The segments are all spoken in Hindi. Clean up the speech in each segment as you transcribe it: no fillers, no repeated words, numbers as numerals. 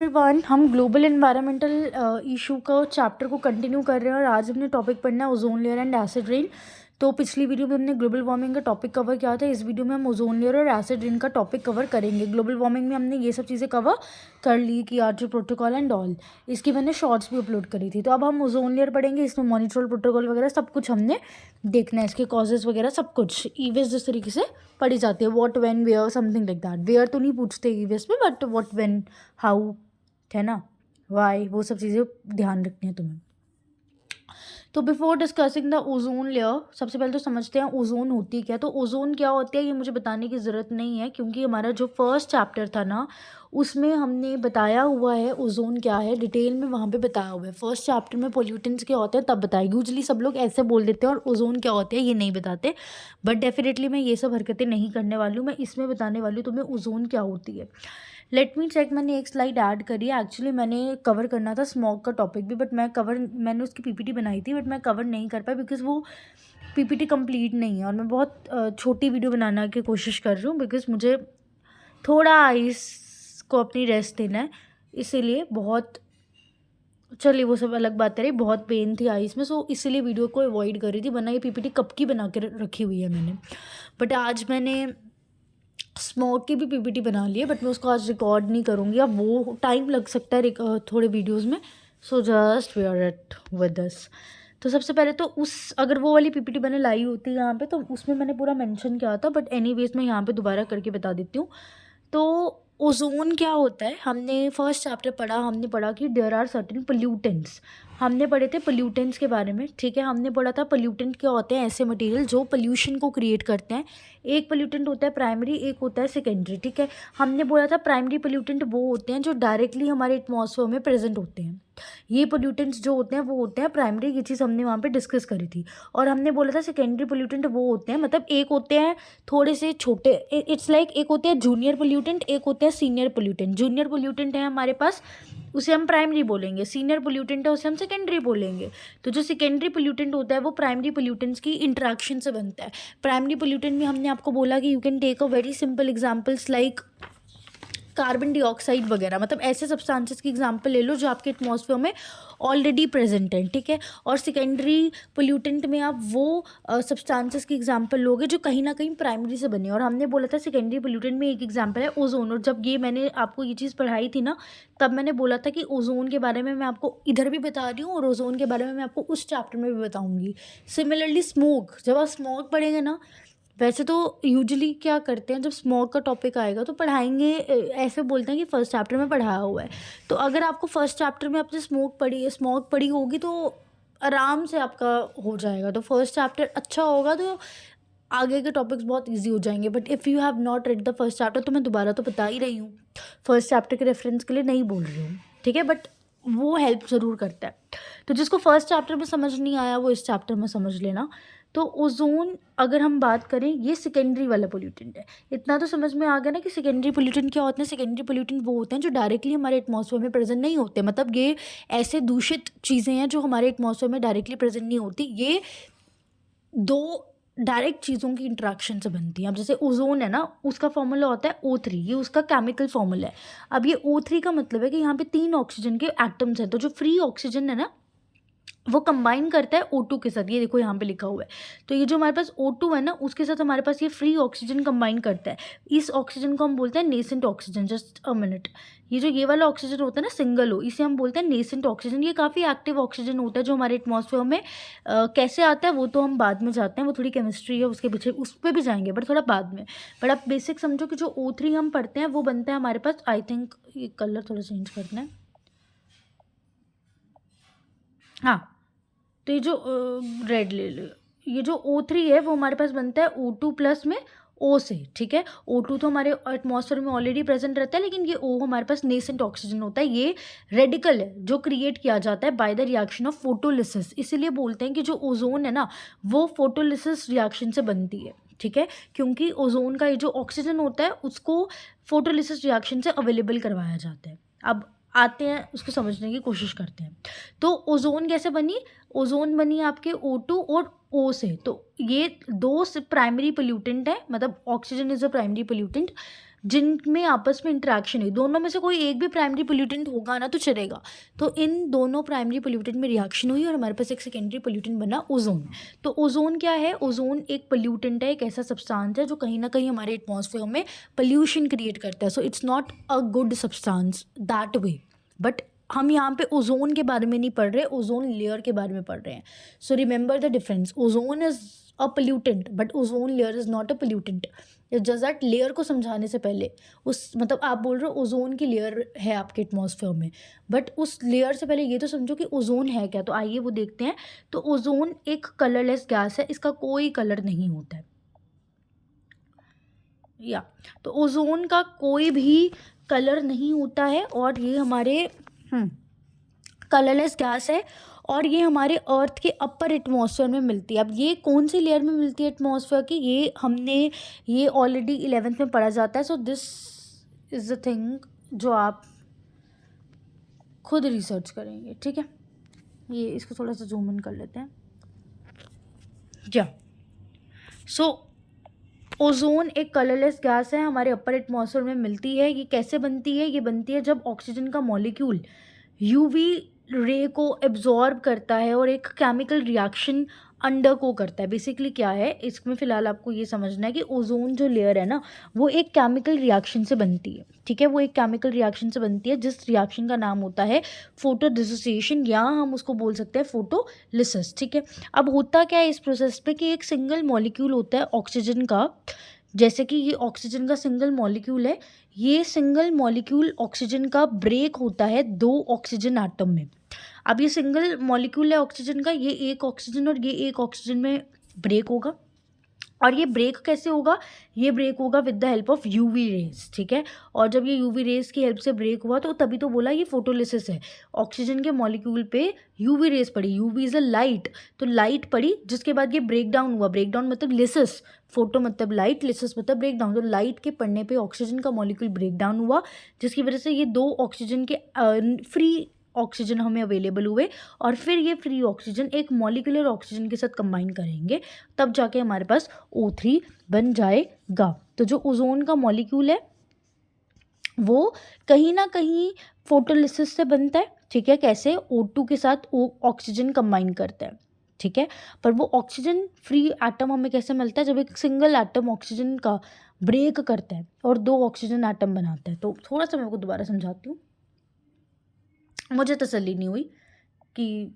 एवरीवन, हम ग्लोबल एनवायरमेंटल इशू का चैप्टर को कंटिन्यू कर रहे हैं और आज हमने टॉपिक पढ़ना है ozone layer and acid rain. तो पिछली वीडियो में हमने ग्लोबल वार्मिंग का टॉपिक कवर किया था। इस वीडियो में हम ओजोन लेयर और एसिड रेन का टॉपिक कवर करेंगे। ग्लोबल वार्मिंग में हमने ये सब चीज़ें कवर कर ली कि आर्टर प्रोटोकॉल एंड ऑल। इसकी मैंने शॉर्ट्स भी अपलोड करी थी। तो अब हम ओजोन लेयर पढ़ेंगे। इसमें मॉनिट्रोल प्रोटोकॉल वगैरह सब कुछ हमने देखना है, इसके कॉजेज वगैरह सब कुछ ईवीएस जिस तरीके से पढ़ी जाती है, what when where something like that. Where तो नहीं पूछते ईवीएस में, बट व्हाट व्हेन हाउ है ना, वाई, वो सब चीज़ें ध्यान रखनी है तुम्हें। तो before discussing the ozone layer, सबसे पहले तो समझते हैं ओजोन होती क्या। तो ओजोन क्या होती है ये मुझे बताने की ज़रूरत नहीं है, क्योंकि हमारा जो फर्स्ट चैप्टर था ना उसमें हमने बताया हुआ है ओजोन क्या है, डिटेल में वहाँ पे बताया हुआ है। फर्स्ट चैप्टर में पोल्यूटेंट्स क्या होते हैं तब बताया। यूजली सब लोग ऐसे बोल देते हैं और ओजोन क्या होते हैं ये नहीं बताते, बट डेफिनेटली मैं ये सब हरकतें नहीं करने वाली हूँ। मैं इसमें बताने वाली हूँ तुम्हें ओजोन क्या होती है। लेट मी चेक, मैंने एक स्लाइड ऐड करी है। एक्चुअली मैंने कवर करना था स्मॉग का टॉपिक भी, बट मैंने उसकी पीपीटी बनाई थी, बट मैं कवर नहीं कर पाई बिकॉज वो पीपीटी कंप्लीट नहीं है। और मैं बहुत छोटी वीडियो बनाने की कोशिश कर रही हूँ बिकॉज मुझे थोड़ा इसको अपनी रेस्ट देना है, इसीलिए बहुत, चलिए वो सब अलग बात है। रही बहुत पेन थी आइस में, सो इसीलिए वीडियो को अवॉइड कर रही थी, वरना ये पीपीटी कब की बना के रखी हुई है मैंने। बट आज मैंने स्मोक की भी पीपीटी बना ली है, बट मैं उसको आज रिकॉर्ड नहीं करूँगी। अब वो टाइम लग सकता है थोड़े वीडियोस में, so just wear it with us. तो सबसे पहले तो अगर वो वाली पीपीटी मैंने लाई होती यहाँ पे तो उसमें मैंने पूरा मेंशन किया था, बट एनीवेज मैं यहाँ पे दोबारा करके बता देती हूँ। तो ओजोन क्या होता है, हमने फर्स्ट चैप्टर पढ़ा, हमने पढ़ा कि देयर आर सर्टेन पोल्यूटेंट्स। हमने पढ़े थे पोल्यूटेंट्स के बारे में, ठीक है। हमने पढ़ा था पोल्यूटेंट क्या होते हैं, ऐसे मटेरियल जो पोल्यूशन को क्रिएट करते हैं। एक पोल्यूटेंट होता है प्राइमरी, एक होता है सेकेंडरी, ठीक है। हमने बोला था प्राइमरी पोल्यूटेंट वो होते हैं जो डायरेक्टली हमारे एटमॉस्फेयर में प्रेजेंट होते हैं। ये पोल्यूटेंट्स जो होते हैं वो होते हैं प्राइमरी, ये चीज़ हमने वहाँ पे डिस्कस करी थी। और हमने बोला था सेकेंडरी पोल्यूटेंट वो होते हैं, मतलब एक होते हैं थोड़े से छोटे, इट्स लाइक एक होते हैं जूनियर पोल्यूटेंट, एक होते हैं सीनियर पोल्यूटेंट। जूनियर पोल्यूटेंट है हमारे पास, उसे हम प्राइमरी बोलेंगे। सीनियर पोल्यूटेंट है उसे हम सेकेंडरी बोलेंगे। तो जो सेकेंडरी पोल्यूटेंट होता है वो प्राइमरी पोल्यूटेंट्स की इंटरेक्शन से बनता है। प्राइमरी पोल्यूटेंट में हमने आपको बोला कि you can take a very simple examples like carbon dioxide वगैरह, मतलब ऐसे सब्सटेंसेस की एग्जांपल ले लो जो आपके एटमॉस्फेयर में ऑलरेडी प्रेजेंट हैं, ठीक है। और सेकेंडरी पोल्यूटेंट में आप वो सब्सटेंसेस की एग्जांपल लोगे जो कहीं ना कहीं प्राइमरी से बने। और हमने बोला था सेकेंडरी पोल्यूटेंट में एक एग्जांपल है ओजोन। और जब ये मैंने आपको ये चीज़ पढ़ाई थी ना, तब मैंने बोला था कि ओजोन के बारे में मैं आपको इधर भी बता रही हूँ और ओजोन के बारे में मैं आपको उस चैप्टर में भी बताऊँगी। सिमिलरली स्मोक, जब आप स्मोक पढ़ेंगे ना, वैसे तो यूजुअली क्या करते हैं जब स्मोक का टॉपिक आएगा तो पढ़ाएंगे, ऐसे बोलते हैं कि फर्स्ट चैप्टर में पढ़ाया हुआ है। तो अगर आपको फर्स्ट चैप्टर में आपने स्मोक पढ़ी होगी तो आराम से आपका हो जाएगा। तो फर्स्ट चैप्टर अच्छा होगा तो आगे के टॉपिक्स बहुत इजी हो जाएंगे। But if you have not read the first chapter, तो मैं दोबारा तो बता ही रही हूँ, फर्स्ट चैप्टर के रेफरेंस के लिए नहीं बोल रही हूँ, ठीक है। बट वो हेल्प ज़रूर करता है। तो जिसको फर्स्ट चैप्टर में समझ नहीं आया वो इस चैप्टर में समझ लेना। तो ओजोन अगर हम बात करें, ये सेकेंडरी वाला पोल्यूटेंट है। इतना तो समझ में आ गया ना कि सेकेंडरी पोल्यूटेंट क्या होते हैं। सेकेंडरी पोल्यूटेंट वो होते हैं जो डायरेक्टली हमारे एटमॉस्फेयर में प्रेजेंट नहीं होते, मतलब ये ऐसे दूषित चीज़ें हैं जो हमारे एटमॉस्फेयर में डायरेक्टली प्रेजेंट नहीं होती। ये दो डायरेक्ट चीज़ों की इंट्रैक्शन से बनती हैं। अब जैसे ओजोन है ना, उसका फॉर्मूला होता है O3, ये उसका केमिकल फॉर्मूला है। अब ये O3 का मतलब है कि यहाँ पे 3 ऑक्सीजन के एटम्स हैं, तो जो फ्री ऑक्सीजन है ना वो कंबाइन करता है O2 के साथ। ये देखो यहाँ पे लिखा हुआ है। तो ये जो हमारे पास O2 है ना, उसके साथ हमारे पास ये फ्री ऑक्सीजन कंबाइन करता है। इस ऑक्सीजन को हम बोलते हैं nascent oxygen. Just a minute, ये वाला ऑक्सीजन होता है ना सिंगल O, इसे हम बोलते हैं नेसेंट ऑक्सीजन। ये काफ़ी एक्टिव ऑक्सीजन होता है जो हमारे एटमॉस्फेयर में कैसे आता है वो तो हम बाद में जाते हैं, वो थोड़ी केमिस्ट्री है उसके पीछे, उस पर भी जाएंगे बट थोड़ा बाद में। बट आप बेसिक समझो कि जो O3 हम पढ़ते हैं वो बनता है हमारे पास, आई थिंक ये कलर थोड़ा चेंज करना है, हाँ। तो ये जो रेड ले लो, ये जो O3 है वो हमारे पास बनता है O2 प्लस में O से, ठीक है। O2 तो हमारे एटमॉस्फेयर में ऑलरेडी प्रेजेंट रहता है, लेकिन ये O हमारे पास नेसेंट ऑक्सीजन होता है। ये रेडिकल है जो क्रिएट किया जाता है by the reaction of photolysis. इसीलिए बोलते हैं कि जो ओजोन है ना वो फोटोलिसिस रिएक्शन से बनती है, ठीक है। क्योंकि ओजोन का ये जो ऑक्सीजन होता है उसको फोटोलिसिस रिएक्शन से अवेलेबल करवाया जाता है। अब आते हैं उसको समझने की कोशिश करते हैं। तो ओजोन कैसे बनी, ओजोन बनी आपके O2 और O से। तो ये दो प्राइमरी पोल्यूटेंट है, मतलब oxygen is a primary pollutant. जिनमें आपस में इंटरेक्शन है, दोनों में से कोई एक भी प्राइमरी पोल्यूटेंट होगा ना तो चलेगा। तो इन दोनों प्राइमरी पोल्यूटेंट में रिएक्शन हुई और हमारे पास एक सेकेंडरी पोल्यूटेंट बना ओजोन। तो ओजोन क्या है? ओजोन एक पोल्यूटेंट है, एक ऐसा सब्सटेंस है जो कहीं ना कहीं हमारे एटमॉस्फेयर में पोल्यूशन क्रिएट करता है। So it's not a good substance that way, but हम यहाँ पे ओजोन के बारे में नहीं पढ़ रहे, ओजोन लेयर के बारे में पढ़ रहे हैं। So remember the difference, ozone is a pollutant but ozone layer is not a pollutant. Just that layer को समझाने से पहले उस मतलब आप बोल रहे हो ओजोन की लेयर है आपके एटमॉस्फेयर में, बट उस लेयर से पहले ये तो समझो कि ओजोन है क्या। तो आइए वो देखते हैं। तो ओजोन एक कलरलेस गैस है, इसका कोई कलर नहीं होता है। या तो ओजोन का कोई भी कलर नहीं होता है और ये हमारे कलरलेस गैस है और ये हमारे अर्थ के अपर एटमॉस्फेयर में मिलती है। अब ये कौन सी लेयर में मिलती है एटमॉस्फेयर की, ये ऑलरेडी 11th में पढ़ा जाता है। So this is the thing जो आप खुद रिसर्च करेंगे, ठीक है। ये इसको थोड़ा सा जूम इन कर लेते हैं। या सो ओजोन एक कलरलेस गैस है, हमारे अपर एटमॉस्फेयर में मिलती है। ये कैसे बनती है? ये बनती है जब ऑक्सीजन का मॉलिक्यूल यूवी रे को एब्जॉर्ब करता है और एक केमिकल रिएक्शन अंडर को करता है। बेसिकली क्या है इसमें फ़िलहाल आपको ये समझना है कि ओजोन जो लेयर है ना वो एक केमिकल रिएक्शन से बनती है, ठीक है। वो एक केमिकल रिएक्शन से बनती है जिस रिएक्शन का नाम होता है फोटो डिसोसिएशन, या हम उसको बोल सकते हैं फोटोलिसिस, ठीक है। अब होता क्या है इस प्रोसेस पे कि एक सिंगल मॉलिक्यूल होता है ऑक्सीजन का, जैसे कि ये ऑक्सीजन का सिंगल मॉलिक्यूल है, ये सिंगल मॉलिक्यूल ऑक्सीजन का ब्रेक होता है 2 ऑक्सीजन एटम में। अब ये सिंगल मॉलिक्यूल है ऑक्सीजन का, ये एक ऑक्सीजन और ये एक ऑक्सीजन में ब्रेक होगा। और ये ब्रेक कैसे होगा? ये ब्रेक होगा with the help of UV rays, ठीक है। और जब ये यूवी रेज की हेल्प से ब्रेक हुआ तो तभी तो बोला ये फोटोलिसिस है। ऑक्सीजन के मॉलिक्यूल पे यूवी रेज पड़ी, यूवी इज अ लाइट, तो लाइट पड़ी जिसके बाद ये ब्रेक डाउन हुआ। ब्रेक डाउन मतलब लिसिस, फोटो मतलब लाइट, लिसिस मतलब ब्रेक डाउन। तो लाइट के पड़ने पे ऑक्सीजन का मॉलिक्यूल ब्रेक डाउन हुआ जिसकी वजह से ये 2 ऑक्सीजन के फ्री ऑक्सीजन हमें अवेलेबल हुए और फिर ये फ्री ऑक्सीजन एक मॉलिक्यूलर ऑक्सीजन के साथ कंबाइन करेंगे, तब जाके हमारे पास O3 बन जाएगा। तो जो ओजोन का मॉलिक्यूल है वो कहीं ना कहीं फोटोलिसिस से बनता है, ठीक है। कैसे? O2 के साथ ऑक्सीजन कंबाइन करता है, ठीक है। पर वो ऑक्सीजन फ्री एटम हमें कैसे मिलता है? जब एक सिंगल एटम ऑक्सीजन का ब्रेक करता है और 2 ऑक्सीजन एटम बनाता है। तो थोड़ा सा मैं आपको दोबारा समझाती हूँ, मुझे तसल्ली नहीं हुई कि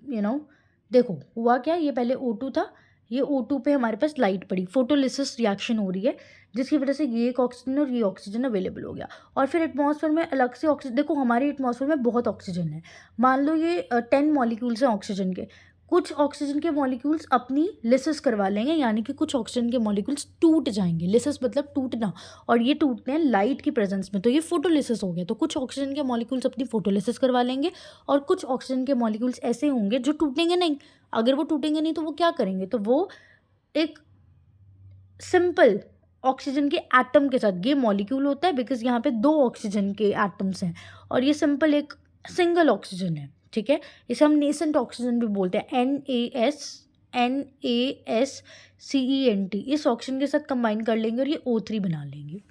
देखो हुआ क्या। ये पहले O2 था, ये O2 पे हमारे पास लाइट पड़ी, फोटोलिसिस रिएक्शन हो रही है जिसकी वजह से ये एक ऑक्सीजन और ये ऑक्सीजन अवेलेबल हो गया। और फिर एटमॉस्फेयर में अलग से ऑक्सीजन, देखो हमारे एटमॉस्फेयर में बहुत ऑक्सीजन है, मान लो ये 10 मॉलिक्यूल्स हैं ऑक्सीजन के। कुछ ऑक्सीजन के मॉलिक्यूल्स अपनी लिसिस करवा लेंगे, यानी कि कुछ ऑक्सीजन के मॉलिक्यूल्स टूट जाएंगे। लिसिस मतलब टूटना, और ये टूटते हैं लाइट की प्रेजेंस में, तो ये फोटोलिसिस हो गया। तो कुछ ऑक्सीजन के मॉलिक्यूल्स अपनी फोटोलिसिस करवा लेंगे और कुछ ऑक्सीजन के मॉलिक्यूल्स ऐसे होंगे जो टूटेंगे नहीं। अगर वो टूटेंगे नहीं तो वो क्या करेंगे? तो वो एक सिंपल ऑक्सीजन के एटम के साथ, ये मॉलिक्यूल होता है बिकॉज यहाँ पे 2 ऑक्सीजन के एटम्स हैं और ये सिंपल एक सिंगल ऑक्सीजन है, ठीक है। इसे हम नेसेंट ऑक्सीजन भी बोलते हैं, NaCENT। इस ऑक्सीजन के साथ कंबाइन कर लेंगे और ये O3 बना लेंगे।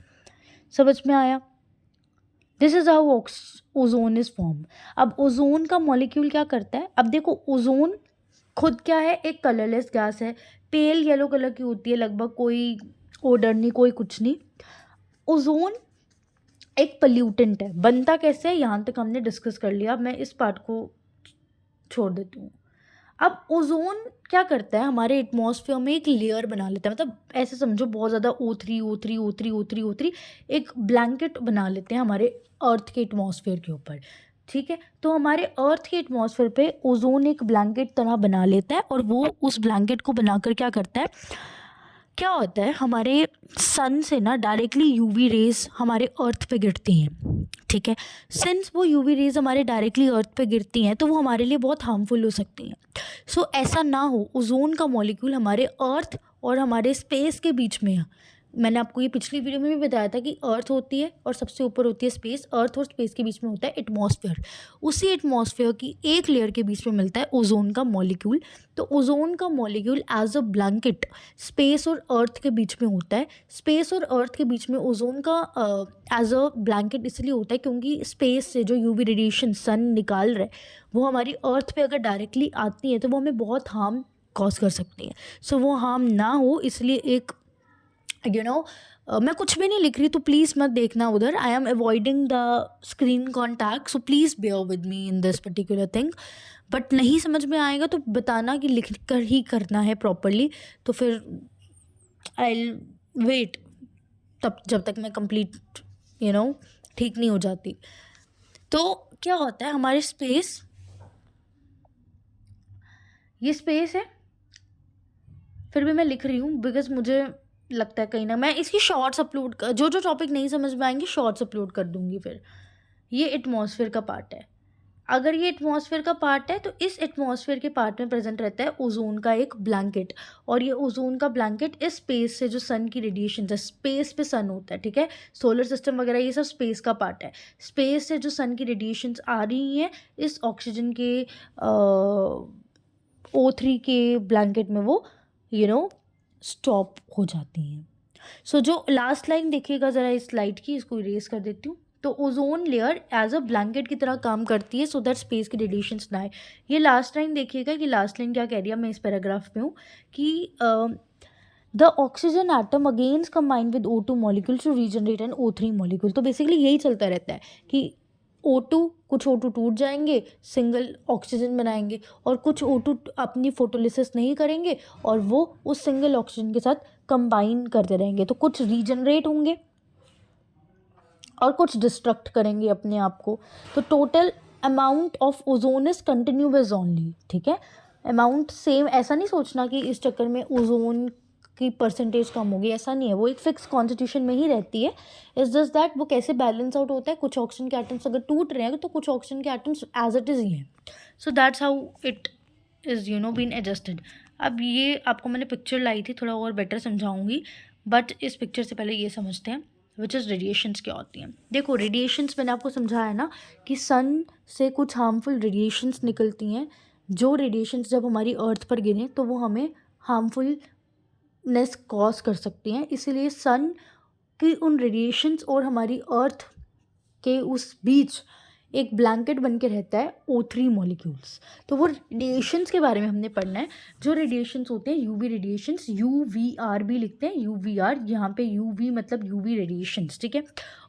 समझ में आया? This is how ozone is form. अब ओजोन का मॉलिक्यूल क्या करता है? अब देखो ओजोन खुद क्या है? एक कलरलेस गैस है, पेल येलो कलर की होती है लगभग, कोई ओडर नहीं, कोई कुछ नहीं। ओजोन एक पोल्यूटेंट है। बनता कैसे है यहाँ तक हमने डिस्कस कर लिया, मैं इस पार्ट को छोड़ देती हूँ। अब ओजोन क्या करता है? हमारे एटमॉस्फेयर में एक लेयर बना लेता है, मतलब ऐसे समझो बहुत ज़्यादा O3 एक ब्लैंकेट बना लेते हैं हमारे अर्थ के एटमॉस्फेयर के ऊपर, ठीक है। तो हमारे अर्थ के एटमॉस्फेयर पे ओजोन एक ब्लैंकेट तरह बना लेता है और वो उस ब्लैंकेट को बनाकर क्या करता है? क्या होता है, हमारे सन से ना डायरेक्टली यूवी रेज हमारे अर्थ पे गिरती हैं, ठीक है। सिंस वो यूवी रेज हमारे डायरेक्टली अर्थ पे गिरती हैं तो वो हमारे लिए बहुत हार्मफुल हो सकती हैं। सो ऐसा ना हो, ओजोन का मॉलिक्यूल हमारे अर्थ और हमारे स्पेस के बीच में मैंने आपको ये पिछली वीडियो में भी बताया था कि अर्थ होती है और सबसे ऊपर होती है स्पेस, अर्थ और स्पेस के बीच में होता है एटमॉस्फेयर। उसी एटमॉस्फेयर की एक लेयर के बीच में मिलता है ओजोन का मॉलिक्यूल। तो ओजोन का molecule as a blanket space और अर्थ के बीच में होता है। स्पेस और अर्थ के बीच में ओजोन का एज अ ब्लैंकेट इसलिए होता है क्योंकि स्पेस से जो यूवी रेडिएशन सन निकाल रहा है वो हमारी अर्थ पे अगर डायरेक्टली आती है तो वो हमें बहुत हार्म कॉज कर सकती है। सो वो हार्म ना हो इसलिए एक मैं कुछ भी नहीं लिख रही तो प्लीज़ मत देखना उधर। I am avoiding the screen contact, so please bear with me in this particular thing. But नहीं समझ में आएगा तो बताना कि लिख कर ही करना है प्रॉपरली, तो फिर आई वेट तब जब तक मैं कंप्लीट ठीक नहीं हो जाती। तो क्या होता है हमारे स्पेस, ये स्पेस है, फिर भी मैं लिख रही हूँ बिकॉज मुझे लगता है कहीं ना मैं इसकी शॉर्ट्स अपलोड कर, जो टॉपिक नहीं समझ में आएंगे शॉर्ट्स अपलोड कर दूंगी। फिर ये एटमॉस्फेयर का पार्ट है। अगर ये एटमॉस्फेयर का पार्ट है तो इस एटमॉस्फेयर के पार्ट में प्रेजेंट रहता है ओजोन का एक ब्लैंकेट, और ये ओजोन का ब्लैंकेट इस स्पेस से जो सन की रेडिएशन है, स्पेस पे सन होता है, ठीक है, सोलर सिस्टम वगैरह ये सब स्पेस का पार्ट है। स्पेस से जो सन की रेडिएशंस आ रही हैं इस ऑक्सीजन के O3 के ब्लैंकेट में वो स्टॉप हो जाती हैं। सो जो लास्ट लाइन देखिएगा ज़रा इस स्लाइड की, इसको इरेज कर देती हूँ। तो ozone layer as a blanket की तरह काम करती है सो दैट स्पेस की रेडिएशंस ना आए। ये लास्ट लाइन देखिएगा कि लास्ट लाइन क्या कह रही है, मैं इस पैराग्राफ में हूँ कि the oxygen atom again combine with O2 molecule to regenerate an O3 molecule. तो बेसिकली यही चलता रहता है कि O2 कुछ O2 टूट जाएंगे, सिंगल ऑक्सीजन बनाएंगे, और कुछ O2 अपनी फोटोलिसिस नहीं करेंगे और वो उस सिंगल ऑक्सीजन के साथ कंबाइन करते रहेंगे। तो कुछ रीजनरेट होंगे और कुछ डिस्ट्रक्ट करेंगे अपने आप को। तो total amount of ozone is continuous only, ठीक है, अमाउंट सेम। ऐसा नहीं सोचना कि इस चक्कर में ओजोन की परसेंटेज कम होगी, ऐसा नहीं है, वो एक फिक्स कॉन्स्टिट्यूशन में ही रहती है। इट्स जस्ट दैट वो कैसे बैलेंस आउट होता है, कुछ ऑक्सीजन के एटम्स अगर टूट रहे हैं तो कुछ ऑक्सीजन के एटम्स एज इट इज़ ही हैं। So that's how it is been adjusted. अब ये आपको मैंने पिक्चर लाई थी, थोड़ा और बेटर समझाऊंगी, बट इस पिक्चर से पहले ये समझते हैं विच इज़ रेडिएशंस क्या होती हैं। देखो रेडिएशंस मैंने आपको समझाया ना कि सन से कुछ हार्मफुल रेडिएशंस निकलती हैं। जो रेडिएशंस जब हमारी अर्थ पर गिरें तो वो हमें हार्मफुलनेस कॉज कर सकती हैं। इसीलिए सन की उन रेडिएशंस और हमारी अर्थ के उस बीच एक ब्लैंकेट बन के रहता है O3 मॉलिक्यूल्स। तो वो रेडिएशंस के बारे में हमने पढ़ना है। जो रेडिएशंस होते हैं यूवी रेडिएशंस, UVR भी लिखते हैं, UVR, यहाँ पे UV मतलब यूवी रेडिएशंस, ठीक है,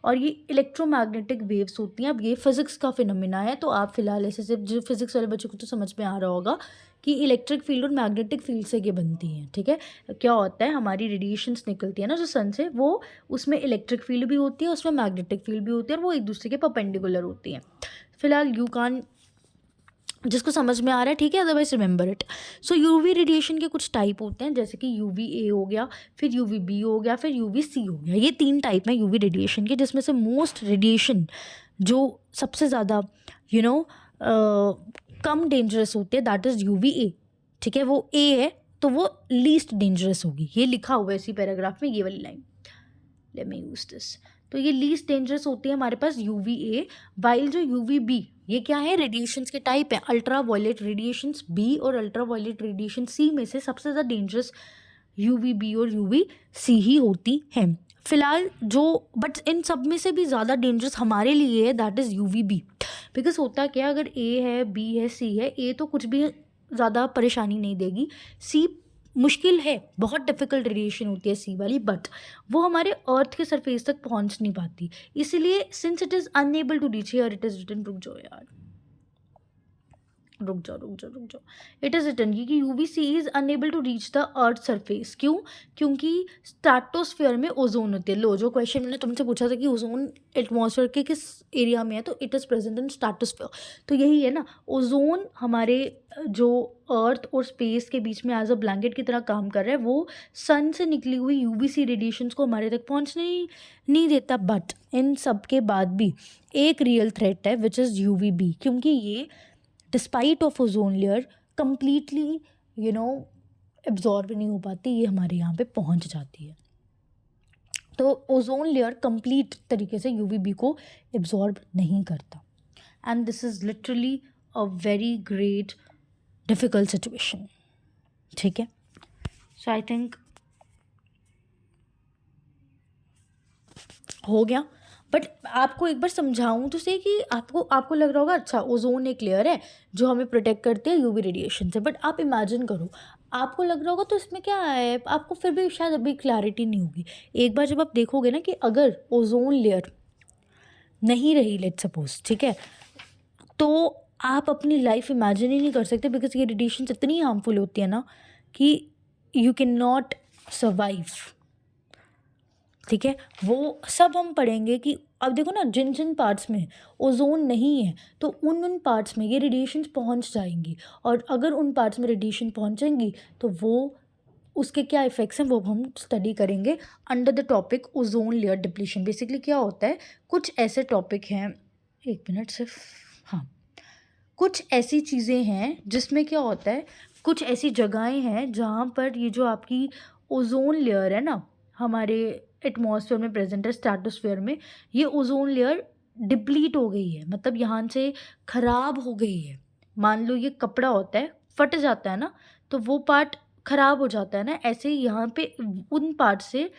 और ये इलेक्ट्रोमैग्नेटिक वेव्स होती हैं। अब ये फिजिक्स का फिनोमिना है, तो आप फिलहाल ऐसे सिर्फ जो फिजिक्स वाले बच्चों को तो समझ में आ रहा होगा कि इलेक्ट्रिक फील्ड और मैग्नेटिक फील्ड से ये बनती हैं, ठीक है। क्या होता है हमारी रेडिएशंस निकलती है ना जो सन से, वो उसमें इलेक्ट्रिक फील्ड भी होती है, उसमें मैग्नेटिक फील्ड भी होती है, और वो एक दूसरे के परपेंडिकुलर होती हैं। फिलहाल यू कान जिसको समझ में आ रहा है ठीक है, otherwise remember it. So UV radiation के कुछ टाइप होते हैं, जैसे कि UVA हो गया, फिर UVB हो गया, फिर UVC हो गया। ये 3 टाइप हैं यूवी रेडिएशन के, जिसमें से मोस्ट रेडिएशन जो सबसे ज़्यादा कम डेंजरस होती है दैट इज़ UVA, ठीक है, वो A है तो वो लीस्ट डेंजरस होगी। ये लिखा हुआ है इसी पैराग्राफ में, ये वाली line, late me use this. तो ये लीस्ट डेंजरस होती है हमारे पास UVA, वाइल जो UVB ये क्या है, रेडिएशंस के टाइप है, अल्ट्रा वायलेट रेडिएशंस B और अल्ट्रा वायलेट रेडिएशन C में से सबसे ज़्यादा डेंजरस UVB और UVC ही होती हैं फिलहाल जो। बट इन सब में से भी ज़्यादा डेंजरस हमारे लिए है दैट इज़ UVB, बिकॉज होता क्या, अगर A है, B है, C है, A तो कुछ भी ज़्यादा परेशानी नहीं देगी, C मुश्किल है, बहुत डिफिकल्ट रेडिएशन होती है C वाली, बट वो हमारे अर्थ के सरफेस तक पहुंच नहीं पाती। इसीलिए since it is unable to reach here, it is written, रुक जाओ यार, रुक जाओ, इट इज़ रिटन कि UVC is unable to reach the earth surface. क्यों? क्योंकि स्ट्रेटोस्फीयर में ओजोन होती है। लो, जो क्वेश्चन मैंने तुमसे पूछा था कि ओजोन एटमॉस्फेयर के किस एरिया में है, तो it is present in stratosphere. तो यही है ना, ओजोन हमारे जो अर्थ और स्पेस के बीच में एज अ ब्लैंकेट की तरह काम कर रहा है, वो सन से निकली हुई UVC रेडिएशंस को हमारे तक पहुंचने नहीं देता। बट इन सब के बाद भी एक रियल थ्रेट है विच इज़ UVB, क्योंकि ये despite of ozone layer completely absorb नहीं हो पाती, ये हमारे यहाँ पे पहुँच जाती है, तो ओजोन लेयर कंप्लीट तरीके से यूवीबी को एब्जॉर्ब नहीं करता, and this is literally a very great difficult situation. ठीक है, सो आई थिंक हो गया. बट आपको एक बार समझाऊं तो सही कि आपको लग रहा होगा अच्छा ओजोन एक लेयर है जो हमें प्रोटेक्ट करते हैं यूवी रेडिएशन से, बट आप इमेजिन करो आपको लग रहा होगा तो इसमें क्या है, आपको फिर भी शायद अभी क्लैरिटी नहीं होगी. एक बार जब आप देखोगे ना कि अगर ओजोन लेयर नहीं रही, लेट्स सपोज, ठीक है, तो आप अपनी लाइफ इमेजिन ही नहीं कर सकते, बिकॉज ये रेडिएशन इतनी हार्मफुल होती है ना कि यू कैन नॉट सर्वाइव. ठीक है, वो सब हम पढ़ेंगे कि अब देखो ना जिन जिन पार्ट्स में ओजोन नहीं है तो उन पार्ट्स में ये रेडिएशंस पहुंच जाएंगी, और अगर उन पार्ट्स में रेडिएशन पहुंचेंगी तो वो उसके क्या इफ़ेक्ट्स हैं वो हम स्टडी करेंगे under the topic ozone layer depletion. Basically क्या होता है, कुछ ऐसे टॉपिक हैं, एक मिनट सिर्फ, हाँ, कुछ ऐसी चीज़ें हैं जिसमें क्या होता है, कुछ ऐसी जगहें हैं जहाँ पर ये जो आपकी ओजोन लेयर है ना हमारे एटमॉस्फेयर में प्रेजेंट है, स्ट्रेटोस्फेयर में, ये ओजोन लेयर डिप्लीट हो गई है, मतलब यहाँ से ख़राब हो गई है. मान लो ये कपड़ा होता है, फट जाता है ना, तो वो पार्ट ख़राब हो जाता है ना, ऐसे ही यहाँ पे उन पार्ट से,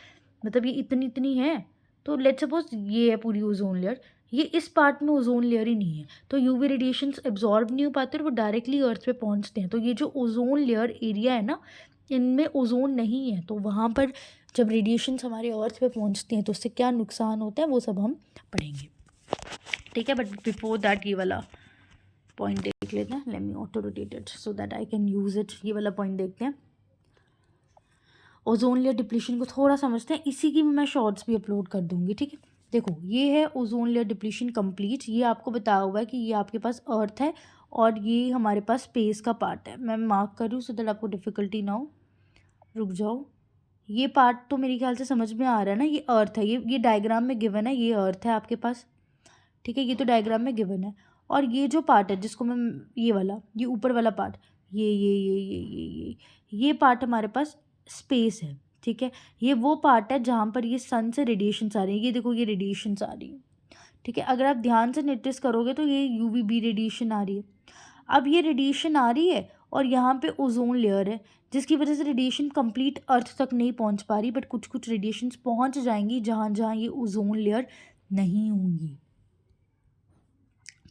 मतलब ये इतनी इतनी है, तो लेट्स सपोज ये है पूरी ओजोन लेयर, ये इस पार्ट में ओजोन लेयर ही नहीं है, तो यूवी रेडिएशंस एब्जॉर्ब नहीं हो पाते और वो डायरेक्टली अर्थ पे पहुंचते हैं. तो ये जो ओजोन लेयर एरिया है ना, इनमें ओजोन नहीं है, तो वहाँ पर जब रेडिएशंस हमारे अर्थ पे पहुंचती हैं तो उससे क्या नुकसान होता है वो सब हम पढ़ेंगे. ठीक है, बट बिफोर दैट ये वाला पॉइंट देख लेते हैं. Let me auto rotate it so that I can use it. ये वाला पॉइंट देखते हैं, ओजोन लेयर डिप्लीशन को थोड़ा समझते हैं. इसी की मैं शॉर्ट्स भी अपलोड कर दूंगी. ठीक है, देखो ये है ओजोन लेयर डिप्लीशन कंप्लीट. ये आपको बताया हुआ है कि ये आपके पास अर्थ है और ये हमारे पास स्पेस का पार्ट है. मैं मार्क करूँ सो दैट आपको डिफ़िकल्टी ना हो. रुक जाओ, ये पार्ट तो मेरे ख्याल से समझ में आ रहा है ना, ये अर्थ है, ये डायग्राम में गिवन है, ये अर्थ है आपके पास. ठीक है, ये तो डायग्राम में गिवन है. और ये जो पार्ट है जिसको मैं, ये वाला, ये ऊपर वाला पार्ट, ये पार्ट हमारे पास स्पेस है. ठीक है, ये वो पार्ट है जहाँ पर ये सन से रेडिएशंस आ रही है. ये देखो ये रेडिएशंस आ रही है. ठीक है, अगर आप ध्यान से नोटिस करोगे तो ये यूवीबी रेडिएशन आ रही है. अब ये रेडिएशन आ रही है और यहाँ पे ओजोन लेयर है जिसकी वजह से रेडिएशन कंप्लीट अर्थ तक नहीं पहुँच पा रही, बट कुछ कुछ रेडिएशंस पहुँच जाएंगी जहाँ जहाँ ये ओजोन लेयर नहीं होंगी.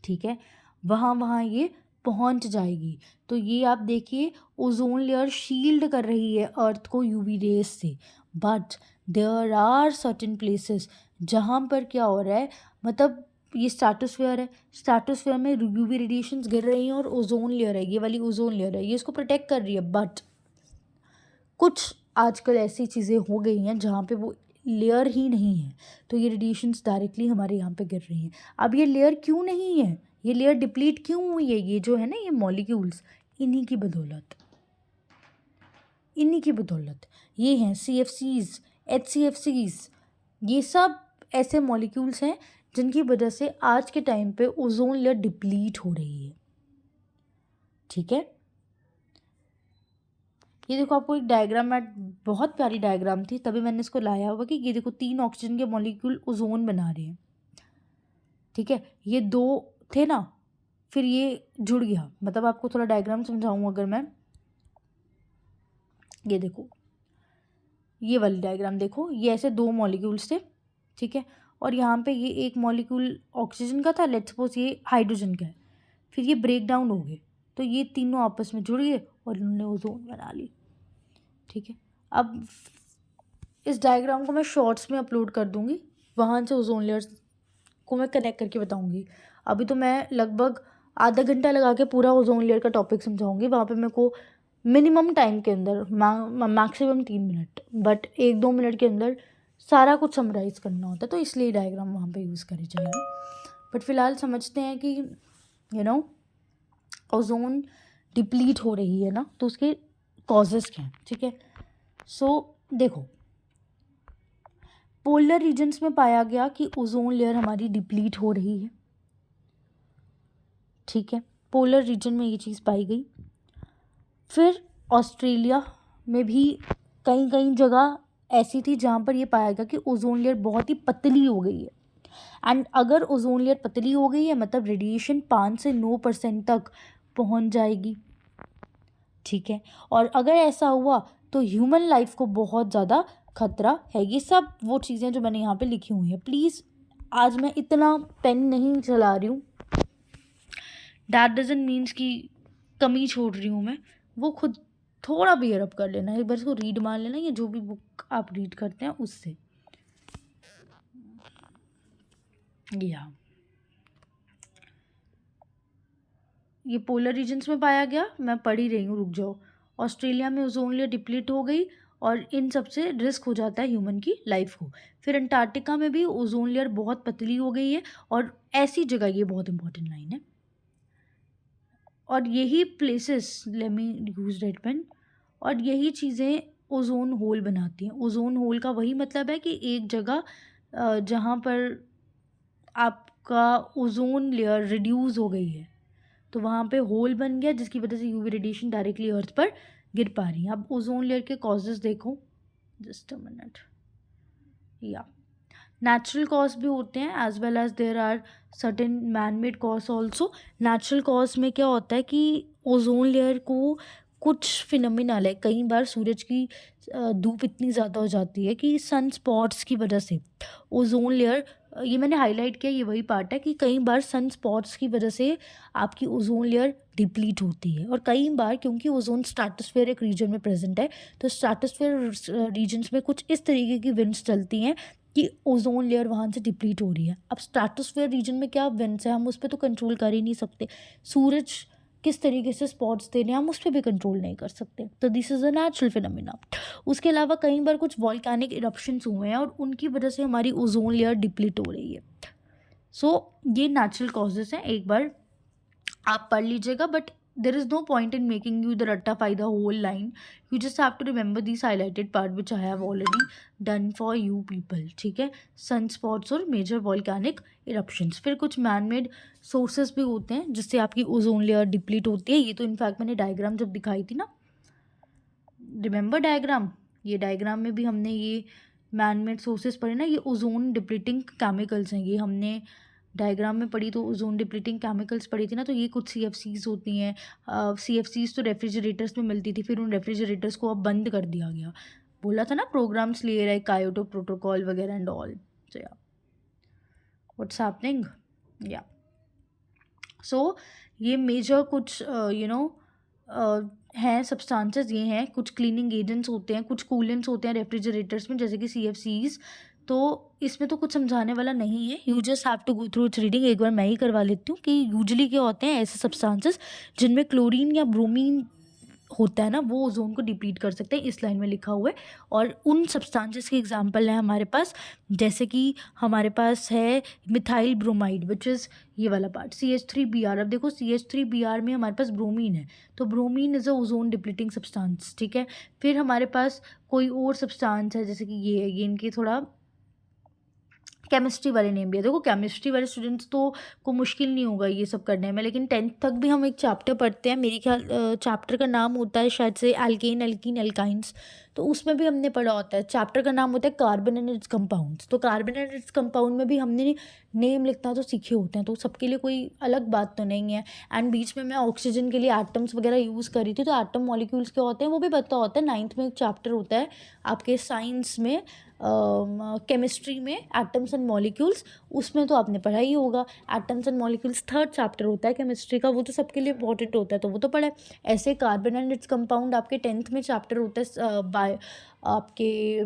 ठीक है, वहाँ वहाँ ये पहुँच जाएगी. तो ये आप देखिए ओजोन लेयर शील्ड कर रही है अर्थ को यूवी रेज से, but there are certain places जहाँ पर क्या हो रहा है, मतलब ये स्ट्रेटोस्फेयर है, स्ट्रेटोस्फेयर में यूवी रेडिएशंस गिर रही हैं और ओजोन लेयर है, ये वाली ओजोन लेयर है, ये इसको प्रोटेक्ट कर रही है. बट कुछ आजकल ऐसी चीज़ें हो गई हैं जहाँ पे वो लेयर ही नहीं है, तो ये रेडिएशंस डायरेक्टली हमारे यहाँ पे गिर रही हैं. अब ये लेयर क्यों नहीं है, ये लेयर डिप्लीट क्यों हुई है, ये जो है ना ये मॉलिक्यूल्स, इन्हीं की बदौलत ये हैं CFCs, HCFCs. ये सब ऐसे मॉलिक्यूल्स हैं जिनकी वजह से आज के टाइम पे ओजोन लेयर डिप्लीट हो रही है. ठीक है, ये देखो आपको एक डायग्राम में, बहुत प्यारी डायग्राम थी तभी मैंने इसको लाया हुआ कि ये देखो 3 ऑक्सीजन के मॉलिक्यूल ओजोन बना रहे हैं. ठीक है, ये 2 थे ना, फिर ये जुड़ गया. मतलब आपको थोड़ा डायग्राम समझाऊँ अगर मैं, ये देखो ये वाली डायग्राम देखो, ये ऐसे 2 मॉलिक्यूल्स थे. ठीक है, और यहाँ पे ये एक मॉलिक्यूल ऑक्सीजन का था, लेट्स सपोज ये हाइड्रोजन का है, फिर ये ब्रेक डाउन हो गए तो ये तीनों आपस में जुड़ गए और इन्होंने ओजोन बना ली. ठीक है, अब इस डायग्राम को मैं शॉर्ट्स में अपलोड कर दूँगी, वहाँ से ओजोन लेयर्स को मैं कनेक्ट करके बताऊँगी. अभी तो मैं लगभग आधा घंटा लगा के पूरा ओजोन लेयर का टॉपिक समझाऊँगी. वहाँ पे मेरे को मिनिमम टाइम के अंदर मैक्सिमम 3 मिनट, बट 1-2 मिनट के अंदर सारा कुछ समराइज़ करना होता है, तो इसलिए डायग्राम वहाँ पे यूज़ करी जाएगी. बट फ़िलहाल समझते हैं कि ओजोन डिप्लीट हो रही है ना, तो उसके कॉजेज़ क्या हैं. ठीक है, सो देखो पोलर रीजन्स में पाया गया कि ओजोन लेयर हमारी डिप्लीट हो रही है. ठीक है, पोलर रीजन में ये चीज़ पाई गई. फिर ऑस्ट्रेलिया में भी कई कई जगह ऐसी थी जहाँ पर ये पाया गया कि ओजोन लेयर बहुत ही पतली हो गई है। एंड अगर ओजोन लेयर पतली हो गई है मतलब रेडिएशन 5 से 9% तक पहुँच जाएगी, ठीक है। और अगर ऐसा हुआ तो ह्यूमन लाइफ को बहुत ज़्यादा खतरा है। ये सब वो चीज़ें जो मैंने यहाँ पे लिखी हुई हैं। प्लीज़ आज मैं इतना पेन नहीं चला रही हूँ, दैट डजंट मीन्स कि कमी छोड़ रही हूँ मैं, वो खुद थोड़ा बियर अप कर लेना, एक बार इसको रीड मार लेना, या जो भी बुक आप रीड करते हैं उससे। या ये पोलर रीजन्स में पाया गया, मैं पढ़ ही रही हूँ, रुक जाओ। ऑस्ट्रेलिया में ओजोन लेयर डिप्लीट हो गई और इन सब से रिस्क हो जाता है ह्यूमन की लाइफ को। फिर अंटार्कटिका में भी ओजोन लेयर बहुत पतली हो गई है, और ऐसी जगह, ये बहुत इंपॉर्टेंट लाइन है, और यही places, let me use red pen, और यही चीज़ें ओजोन होल बनाती हैं। ओजोन होल का वही मतलब है कि एक जगह जहाँ पर आपका ओजोन लेयर रिड्यूस हो गई है तो वहाँ पे होल बन गया, जिसकी वजह से यूवी रेडिएशन डायरेक्टली अर्थ पर गिर पा रही है। अब ओजोन लेयर के कॉजेज़ देखो, जस्ट अ मिनट। या नेचुरल कॉज भी होते हैं as well as there are certain man made cause also. Natural cause में क्या होता है कि ओजोन लेयर को कुछ फिनोमिनल है, कई बार सूरज की धूप इतनी ज़्यादा हो जाती है कि सन स्पॉट्स की वजह से ओजोन लेयर, ये मैंने हाईलाइट किया, ये वही पार्ट है कि कई बार सन स्पॉट्स की वजह से आपकी ओजोन लेयर डिप्लीट होती है। और कई बार क्योंकि ओजोन स्ट्रेटोस्फेयर एक रीजन में प्रेजेंट है, तो स्ट्रेटोस्फेयर रीजन्स में कुछ इस तरीके की विंड्स चलती हैं कि ओजोन लेयर वहाँ से डिप्लीट हो रही है। अब स्ट्रेटोस्फेयर रीजन में क्या विंड्स है, हम उस पर तो कंट्रोल कर ही नहीं सकते। सूरज किस तरीके से स्पॉट्स दे रहे हैं हम उस पर भी कंट्रोल नहीं कर सकते, तो this is a natural phenomena. उसके अलावा कई बार कुछ वॉल्केनिक इरप्शंस हुए हैं और उनकी वजह से हमारी ओजोन लेयर डिप्लीट हो रही है। सो ये नेचुरल कॉजेज़ हैं, एक बार आप पढ़ लीजिएगा, but there is no point in making you the ratify the whole line. You just have to remember these highlighted part which I have already done for you people, ठीक है। सनस्पॉट्स और मेजर वॉल्केनिक इरप्शंस, फिर कुछ मैन मेड सोर्सेज भी होते हैं जिससे आपकी ओजोन लेयर डिप्लीट होती है। ये तो इनफैक्ट मैंने डायग्राम जब दिखाई थी ना, रिमेंबर डायग्राम, ये डायग्राम में भी हमने ये मैन मेड सोर्सेज पढ़े ना, ये ओजोन डिप्लीटिंग केमिकल्स हैं, ये हमने डायग्राम में पढ़ी। तो ओजोन डिप्लीटिंग केमिकल्स पढ़ी थी ना, तो ये कुछ CFCs होती हैं। CFCs तो रेफ्रिजरेटर्स में मिलती थी, फिर उन रेफ्रिजरेटर्स को अब बंद कर दिया गया। बोला था ना प्रोग्राम्स ले रहे, कायोटो प्रोटोकॉल वगैरह एंड ऑल। सो या व्हाट्स हैपनिंग, या सो ये मेजर कुछ हैं सब्सटेंसेस, ये हैं कुछ क्लीनिंग एजेंट्स होते हैं, कुछ कूलेंट्स होते हैं रेफ्रिजरेटर्स में, जैसे कि CFCs। तो इसमें तो कुछ समझाने वाला नहीं है, you just have to go through its reading. एक बार मैं ही करवा लेती हूँ कि यूजुअली क्या होते हैं ऐसे सब्सटेंसेस जिनमें क्लोरीन या ब्रोमीन होता है ना, वो ओजोन को डिप्लीट कर सकते हैं, इस लाइन में लिखा हुआ है। और उन सब्सटेंसेस के एग्जांपल है हमारे पास, जैसे कि हमारे पास है मिथाइल ब्रोमाइड विच इज़ ये वाला पार्ट, CH3Br। अब देखो CH3Br में हमारे पास ब्रोमीन है, तो bromine is a ozone depleting substance, ठीक है। फिर हमारे पास कोई और सब्सटेंस है जैसे कि ये है, ये इनकी थोड़ा केमिस्ट्री वाले नेम भी है। देखो केमिस्ट्री वाले स्टूडेंट्स तो को मुश्किल नहीं होगा ये सब करने में, लेकिन 10th तक भी हम एक चैप्टर पढ़ते हैं, मेरे ख्याल चैप्टर का नाम होता है शायद से एल्केन एल्कीन एल्काइंस, तो उसमें भी हमने पढ़ा होता है। चैप्टर का नाम होता है कार्बन एंड इट्स कंपाउंड्स, तो कार्बन एंड इट्स कंपाउंड में भी हमने नेम लिखना तो सीखे होते हैं, तो सबके लिए कोई अलग बात तो नहीं है। एंड बीच में मैं ऑक्सीजन के लिए एटम्स वगैरह यूज़ करी थी, तो एटम मॉलिक्यूल्स क्या होते हैं वो भी पता होता है। 9th में एक चैप्टर होता है आपके साइंस में, केमिस्ट्री में, एटम्स एंड मॉलिक्यूल्स, उसमें तो आपने पढ़ा ही होगा। Atoms and molecules 3rd chapter होता है केमिस्ट्री का, वो तो सबके लिए इंपॉर्टेंट होता है, तो वो तो पढ़ा है। ऐसे कार्बन एंड इट्स कंपाउंड आपके 10th में चैप्टर होता है, बाय आपके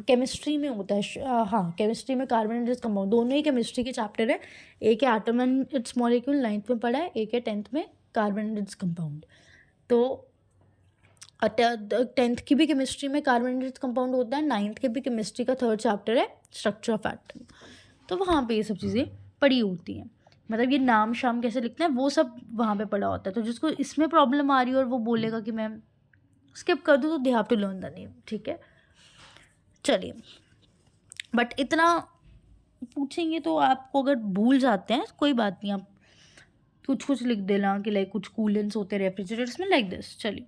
केमिस्ट्री में होता है। हाँ, केमिस्ट्री में कार्बन एंड इट्स कंपाउंड, दोनों ही केमिस्ट्री के चैप्टर है। एक है atom and it's molecule, 9th में पढ़ा है, एक है 10th में कार्बन एंड इट्स कंपाउंड। तो 10th की भी केमिस्ट्री में कार्बन एंड इट्स कंपाउंड होता है, 9th के भी केमिस्ट्री का 3rd चैप्टर है स्ट्रक्चर ऑफ एटम, तो वहाँ पे ये सब चीज़ें पढ़ी होती हैं। मतलब ये नाम शाम कैसे लिखते हैं वो सब वहाँ पे पढ़ा होता है। तो जिसको इसमें प्रॉब्लम आ रही है और वो बोलेगा कि मैं स्किप कर दूँ, तो they have to learn the name, ठीक है। चलिए, बट इतना पूछेंगे तो आपको अगर भूल जाते हैं कोई बात नहीं, आप कुछ कुछ लिख देना कि लाइक कुछ कूलेंट्स होते हैं रेफ्रिजरेटर्स में, लाइक दिस। चलिए,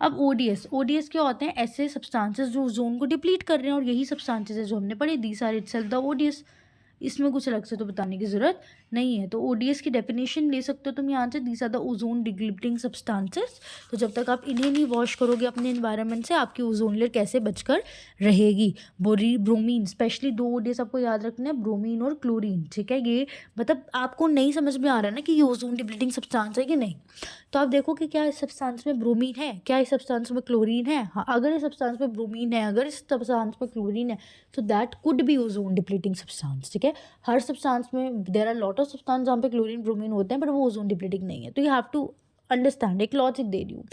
अब ओडीएस क्या होते हैं? ऐसे सब्सटेंसेस जो ओजोन को डिप्लीट कर रहे हैं, और यही सब्सटेंसेस है जो हमने पढ़े, these are itself the ODS. इसमें कुछ अलग से तो बताने की ज़रूरत नहीं है। तो ओडीएस की डेफिनेशन ले सकते हो तुम यहाँ से, these are the ozone depleting substances. तो जब तक आप इन्हें नहीं वॉश करोगे अपने इन्वायरमेंट से, आपकी ओजोन लेयर कैसे बचकर रहेगी? ब्रोमीन, स्पेशली 2 ओडीएस आपको याद रखना है, ब्रोमीन और क्लोरीन, ठीक है? ये मतलब आपको नहीं समझ में आ रहा है ना कि ये ओजोन डिप्लीटिंग सब्सटेंस है कि नहीं। तो आप देखो कि क्या इस सब्सटेंस में ब्रोमीन है, क्या इस सब्सटेंस में क्लोरीन है। हाँ, अगर इस सब्सटेंस में ब्रोमीन है, अगर इस सब्सटेंस में क्लोरीन है, तो that could be ozone depleting substance, ठीक है? हर सब्सटेंस में there are lot of substance जहाँ पे क्लोरीन ब्रोमीन होते हैं, बट वो ओजोन डिप्लीटिंग नहीं है। तो यू हैव टू अंडरस्टैंड, एक लॉजिक दे रही हूँ।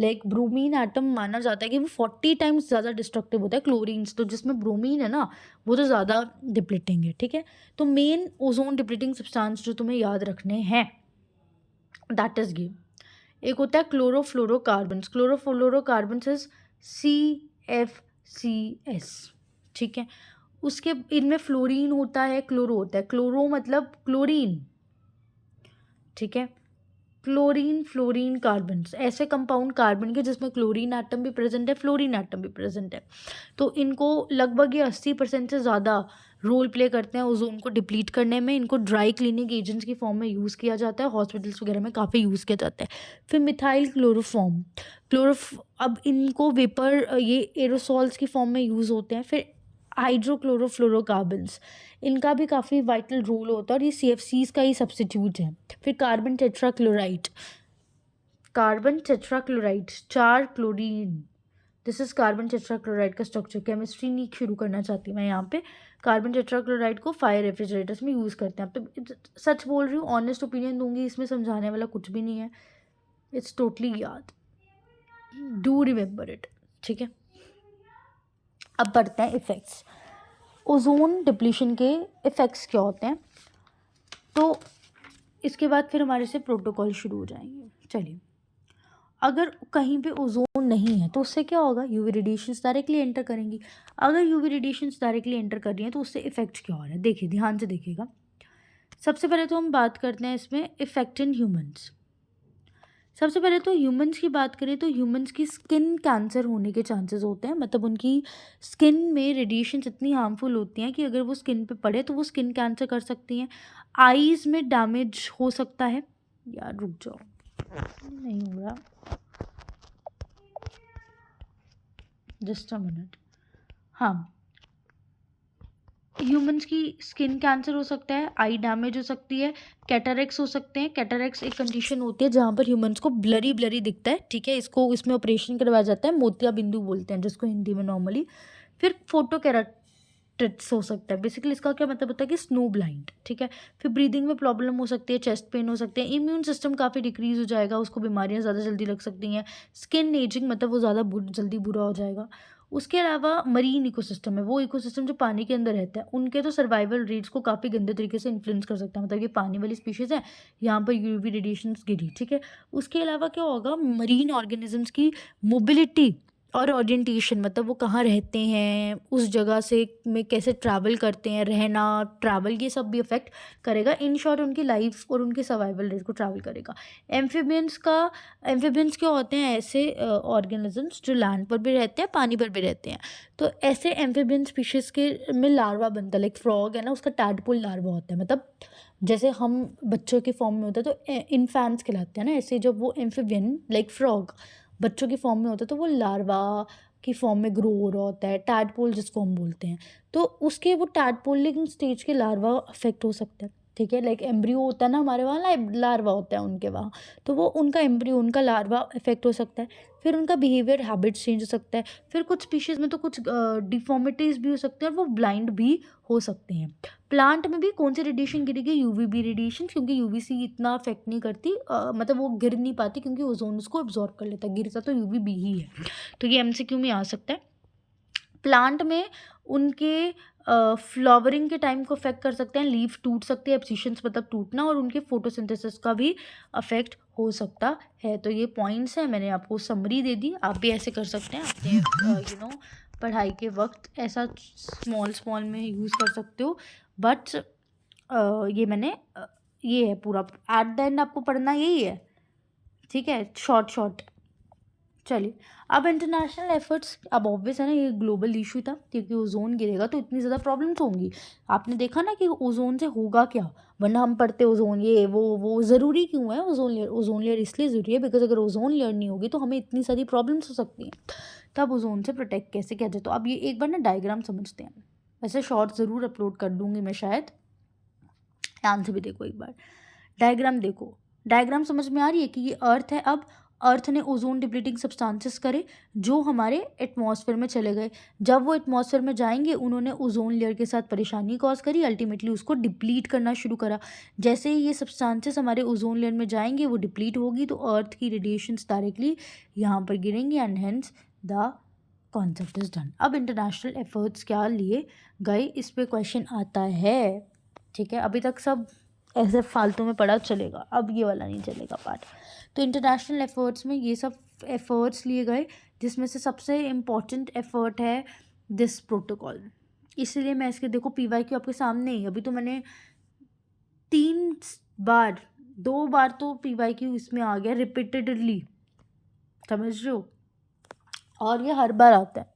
लाइक ब्रोमीन एटम माना जाता है कि वो 40 टाइम्स ज़्यादा डिस्ट्रक्टिव होता है क्लोरीन, तो जिसमें ब्रोमीन है ना, वो तो ज़्यादा डिप्लीटिंग है, ठीक है? तो मेन ओजोन डिप्लीटिंग सब्सटेंस जो तुम्हें याद रखने हैं, दैट इज ये। एक होता है क्लोरोफ्लोरोकार्बन्स। क्लोरोफ्लोरोकार्बन्स इज CFCS, ठीक है? उसके इनमें फ्लोरीन होता है, क्लोरो होता है। क्लोरो मतलब क्लोरीन, ठीक है? क्लोरीन, फ्लोरीन, कार्बन्स, ऐसे कंपाउंड कार्बन के जिसमें क्लोरीन एटम भी प्रेजेंट है, फ्लोरीन एटम भी प्रेजेंट है। तो इनको लगभग ये 80% से ज़्यादा रोल प्ले करते हैं ओजोन को डिप्लीट करने में। इनको ड्राई क्लीनिंग एजेंट्स की फॉर्म में यूज़ किया जाता है, हॉस्पिटल्स वगैरह में काफ़ी यूज़ किया जाता है। फिर मिथाइल क्लोरोफॉर्म, अब इनको वेपर, ये एरोसॉल्स की फॉर्म में यूज़ होते हैं। फिर हाइड्रोक्लोरोफ्लोरोकार्बन्स, इनका भी काफ़ी वाइटल रोल होता है और ये CFCs का ही सब्स्टिट्यूट है। फिर carbon tetrachloride, 4 chlorine, this is carbon tetrachloride का स्ट्रक्चर। केमिस्ट्री नहीं शुरू करना चाहती मैं यहाँ पे। कार्बन टेट्राक्लोराइड को फायर रेफ्रिजरेटर्स में यूज़ करते हैं। अब तो सच बोल रही हूँ, ऑनेस्ट ओपिनियन दूंगी, इसमें समझाने वाला कुछ भी नहीं है, इट्स टोटली याद, डू रिमेंबर इट, ठीक है? अब बढ़ते हैं इफ़ेक्ट्स। ओजोन डिप्लीशन के इफ़ेक्ट्स क्या होते हैं, तो इसके बाद फिर हमारे से प्रोटोकॉल शुरू हो जाएंगे। चलिए, अगर कहीं पे ओजोन नहीं है तो उससे क्या होगा? यूवी रेडिएशंस डायरेक्टली एंटर करेंगी। अगर यूवी रेडिएशंस डायरेक्टली एंटर कर रही हैं तो उससे इफेक्ट क्या हो रहा है, देखिए, ध्यान से देखिएगा। सबसे पहले तो हम बात करते हैं इसमें इफेक्ट इन ह्यूमंस। सबसे पहले तो ह्यूमंस की बात करें तो ह्यूमंस की स्किन कैंसर होने के चांसेस होते हैं। मतलब उनकी स्किन में रेडिएशंस इतनी हार्मफुल होती हैं कि अगर वो स्किन पे पड़े तो वो स्किन कैंसर कर सकती हैं। आईज़ में डैमेज हो सकता है। यार रुक जाओ, नहीं हो रहा, जस्ट अ मिनट। हाँ, ह्यूमंस की स्किन कैंसर हो सकता है, आई डैमेज हो सकती है, कैटरेक्स हो सकते हैं। कैटरेक्स एक कंडीशन होती है जहाँ पर ह्यूमंस को ब्लरी दिखता है, ठीक है? इसमें ऑपरेशन करवाया जाता है, मोतिया बिंदु बोलते हैं जिसको हिंदी में नॉर्मली। फिर फोटोकेराटिट्स हो सकता है। बेसिकली इसका क्या मतलब होता है कि स्नो ब्लाइंड, ठीक है? फिर ब्रीदिंग में प्रॉब्लम हो सकती है, चेस्ट पेन हो सकते हैं, इम्यून सिस्टम काफ़ी डिक्रीज हो जाएगा, उसको बीमारियाँ ज़्यादा जल्दी लग सकती हैं। स्किन एजिंग, मतलब वो ज़्यादा जल्दी बुरा हो जाएगा। उसके अलावा मरीन इकोसिस्टम है, वो इकोसिस्टम जो पानी के अंदर रहता है, उनके तो सर्वाइवल रेट्स को काफ़ी गंदे तरीके से इन्फ्लुएंस कर सकता है। मतलब ये पानी वाली स्पीशीज़ है, यहाँ पर यूवी रेडिएशंस गिरी, ठीक है? उसके अलावा क्या होगा? मरीन ऑर्गेनिजम्स की मोबिलिटी और ओरिएंटेशन, मतलब वो कहाँ रहते हैं, उस जगह से में कैसे ट्रैवल करते हैं, रहना, ट्रैवल, ये सब भी अफेक्ट करेगा। इन शॉर्ट उनकी लाइफ और उनके सर्वाइवल रेट को ट्रैवल करेगा। एम्फीबियंस क्या होते हैं? ऐसे ऑर्गेनिजम्स जो लैंड पर भी रहते हैं, पानी पर भी रहते हैं। तो ऐसे एम्फीबियन स्पीशीज़ के में लार्वा बनता है। लाइक फ्रॉग है ना, उसका टैडपोल लार्वा होता है। मतलब जैसे हम बच्चों के फॉर्म में होता है तो इन्फेंट्स कहलाते हैं ना, ऐसे जब वो एम्फीबियन लाइक फ्रॉग बच्चों की फॉर्म में होता है तो वो लार्वा की फॉर्म में ग्रो हो रहा होता है, टैडपोल जिसको हम बोलते हैं। तो उसके वो टैडपोलिंग स्टेज के लार्वा अफेक्ट हो सकता है, ठीक है? लाइक एम्ब्रियो होता है ना हमारे वहाँ, लार्वा होता है उनके वहाँ, तो वो उनका एम्ब्रियो, उनका लार्वा इफेक्ट हो सकता है। फिर उनका बिहेवियर, हैबिट्स चेंज हो सकता है। फिर कुछ स्पीशीज़ में तो कुछ डिफॉर्मिटीज़ भी हो सकते हैं और वो ब्लाइंड भी हो सकते हैं। प्लांट में भी कौन सी रेडिएशन गिरेगी? यूवीबी रेडिएशन, क्योंकि यूवीसी इतना अफेक्ट नहीं करती, मतलब वो गिर नहीं पाती क्योंकि ओजोन उसको एब्जॉर्ब कर लेता है। गिरता तो यूवीबी ही है, तो ये MCQ में आ सकता है। प्लांट में उनके फ्लावरिंग के टाइम को अफेक्ट कर सकते हैं, लीफ टूट सकती है, एब्सिशंस मतलब टूटना, और उनके फोटोसिंथेसिस का भी अफेक्ट हो सकता है। तो ये पॉइंट्स हैं, मैंने आपको समरी दे दी। आप भी ऐसे कर सकते हैं अपने पढ़ाई के वक्त, ऐसा स्मॉल में यूज़ कर सकते हो। बट ये मैंने ये है पूरा, एट द एंड आपको पढ़ना यही है, ठीक है? शॉर्ट चलिए, अब इंटरनेशनल एफर्ट्स, अब ऑब्वियस है ना ये ग्लोबल इशू था, क्योंकि ओजोन गिरेगा तो इतनी ज़्यादा प्रॉब्लम्स होंगी। आपने देखा ना कि ओजोन से होगा क्या, वरना हम पढ़ते ओजोन ये वो ज़रूरी क्यों है ओजोन लेयर? ओजोन लेयर इसलिए ज़रूरी है बिकॉज अगर ओजोन लेयर नहीं होगी तो हमें इतनी सारी प्रॉब्लम्स हो सकती हैं। तब ओजोन से प्रोटेक्ट कैसे किया जाए, तो अब ये एक बार ना डायग्राम समझते हैं। वैसे शॉर्ट ज़रूर अपलोड कर दूँगी मैं शायद, ध्यान से भी देखो एक बार। डायग्राम देखो, डायग्राम समझ में आ रही है कि ये अर्थ है। अब अर्थ ने ओजोन डिप्लीटिंग सब्सटेंसेस करे जो हमारे एटमॉस्फेयर में चले गए। जब वो एटमॉस्फेयर में जाएंगे उन्होंने ओजोन लेयर के साथ परेशानी कॉज करी, अल्टीमेटली उसको डिप्लीट करना शुरू करा। जैसे ही ये सब्सटेंसेस हमारे ओजोन लेयर में जाएंगे वो डिप्लीट होगी तो अर्थ की रेडिएशंस डायरेक्टली यहाँ पर गिरेंगी and hence the concept is done. अब इंटरनेशनल एफर्ट्स क्या लिए गए, इस पे क्वेश्चन आता है। ठीक है, अभी तक सब ऐसे फालतू में पढ़ा चलेगा, अब ये वाला नहीं चलेगा पार्ट। तो इंटरनेशनल एफर्ट्स में ये सब एफर्ट्स लिए गए, जिसमें से सबसे इम्पॉर्टेंट एफर्ट है दिस प्रोटोकॉल। इसलिए मैं इसके देखो PYQ आपके सामने ही, अभी तो मैंने 2 बार तो PYQ इसमें आ गया रिपीटेडली, समझ रहे हो, और ये हर बार आता है।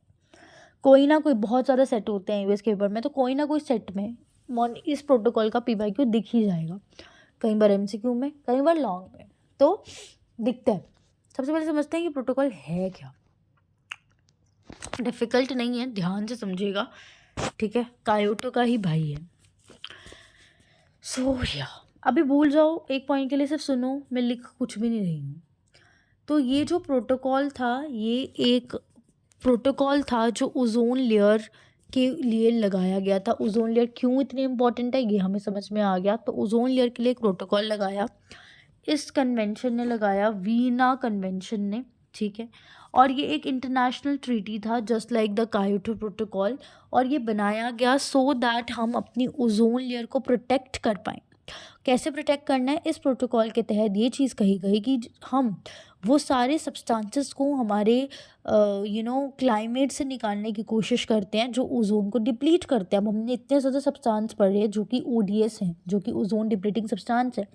कोई ना कोई, बहुत ज़्यादा सेट होते हैं यूएस के पेपर में, तो कोई ना कोई सेट में इस प्रोटोकॉल का PYQ दिख ही जाएगा, कई बार MCQ में, कई बार लॉन्ग में, तो दिखता है। सबसे पहले समझते हैं कि प्रोटोकॉल है क्या। डिफ़िकल्ट नहीं है, ध्यान से समझिएगा, ठीक है, कायोटो का ही भाई है। या अभी भूल जाओ, एक पॉइंट के लिए सिर्फ सुनो, मैं लिख कुछ भी नहीं रही हूँ। तो ये जो प्रोटोकॉल था, ये एक प्रोटोकॉल था जो ओजोन लेयर के लिए लगाया गया था। ओजोन लेयर क्यों इतनी इम्पोर्टेंट है ये हमें समझ में आ गया। तो ओजोन लेयर के लिए एक प्रोटोकॉल लगाया, इस कन्वेंशन ने लगाया, वीना कन्वेंशन ने, ठीक है। और ये एक इंटरनेशनल ट्रीटी था जस्ट लाइक द कायोटो प्रोटोकॉल, और ये बनाया गया सो दैट हम अपनी ओजोन लेयर को प्रोटेक्ट कर पाएँ। कैसे प्रोटेक्ट करना है, इस प्रोटोकॉल के तहत ये चीज़ कही गई कि हम वो सारे सब्सटेंसेस को हमारे क्लाइमेट से निकालने की कोशिश करते हैं जो ओजोन को डिप्लीट करते हैं। अब हमने इतने ज़्यादा सब्सटेंस पढ़े हैं जो कि ODS हैं, जो कि ओजोन डिप्लीटिंग सब्सटेंस है।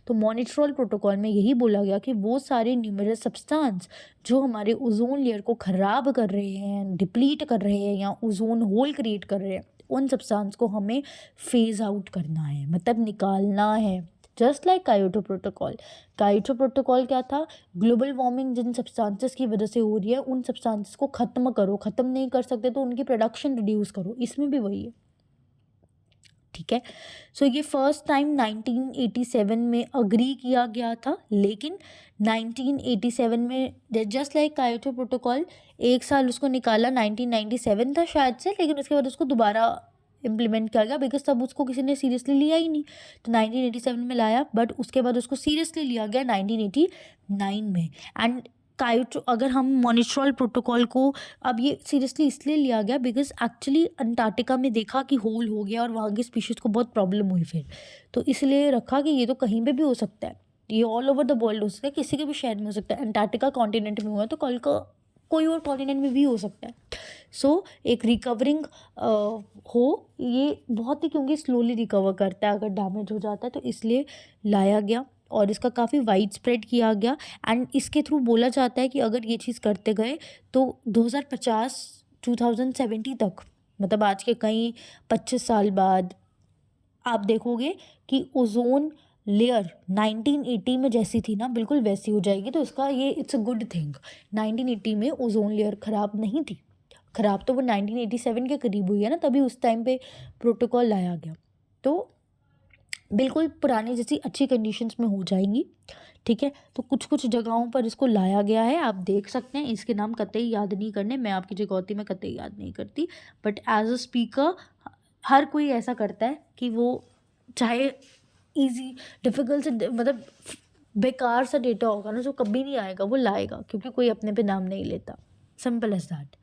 तो मॉनिट्रॉल प्रोटोकॉल में यही बोला गया कि वो सारे न्यूमरस सब्सटेंस जो हमारे ओजोन लेयर को ख़राब कर रहे हैं, डिप्लीट कर रहे हैं या ओजोन होल क्रिएट कर रहे हैं, उन सब्सटेंस को हमें फेज आउट करना है, मतलब निकालना है। Just like Kyoto protocol. Kyoto protocol क्या था, ग्लोबल वार्मिंग जिन सब्सटेंसेस की वजह से हो रही है उन सब्सटेंसेस को ख़त्म करो, ख़त्म नहीं कर सकते तो उनकी प्रोडक्शन रिड्यूस करो, इसमें भी वही है, ठीक है। सो ये फर्स्ट टाइम 1987 में अग्री किया गया था, लेकिन 1987 में जस्ट लाइक कायोटो प्रोटोकॉल, एक साल उसको निकाला, 1997 था शायद से, लेकिन उसके बाद उसको दोबारा इम्प्लीमेंट किया गया बिकॉज तब उसको किसी ने सीरियसली लिया ही नहीं, तो 1987 में लाया, बट उसके बाद उसको सीरियसली लिया गया 1989 में। एंड कायोटो, अगर हम मॉनिट्रॉल प्रोटोकॉल को, अब ये सीरियसली इसलिए लिया गया बिकॉज एक्चुअली अंटार्कटिका में देखा कि होल हो गया और वहाँ की स्पीशीज़ को बहुत प्रॉब्लम हुई फिर, तो इसलिए रखा कि ये तो कहीं पे भी हो सकता है, ये ऑल ओवर द वर्ल्ड हो सकता है, किसी के भी शहर में हो सकता है। अंटार्कटिका कॉन्टिनेंट में हुआ तो कल का कोई और कॉन्टिनेंट में भी हो सकता है। सो एक रिकवरिंग हो, ये बहुत ही, क्योंकि स्लोली रिकवर करता है अगर डैमेज हो जाता है, तो इसलिए लाया गया और इसका काफ़ी वाइड स्प्रेड किया गया। एंड इसके थ्रू बोला जाता है कि अगर ये चीज़ करते गए तो 2070 तक, मतलब आज के कई 25 साल बाद, आप देखोगे कि ओजोन लेयर 1980 में जैसी थी ना बिल्कुल वैसी हो जाएगी। तो इसका ये इट्स अ गुड थिंग, 1980 में ओजोन लेयर ख़राब नहीं थी, ख़राब तो वो 1987 के करीब हुई है ना, तभी उस टाइम पे प्रोटोकॉल लाया गया, तो बिल्कुल पुरानी जैसी अच्छी कंडीशंस में हो जाएंगी, ठीक है। तो कुछ कुछ जगहों पर इसको लाया गया है, आप देख सकते हैं, इसके नाम कतई याद नहीं करने, मैं आपकी जगहोती में कतई याद नहीं करती, बट एज अ स्पीकर हर कोई ऐसा करता है कि वो चाहे इजी डिफ़िकल्ट से, मतलब बेकार सा डेटा होगा ना जो कभी नहीं आएगा वो लाएगा, क्योंकि कोई अपने पे नाम नहीं लेता, सिंपल एज दैट।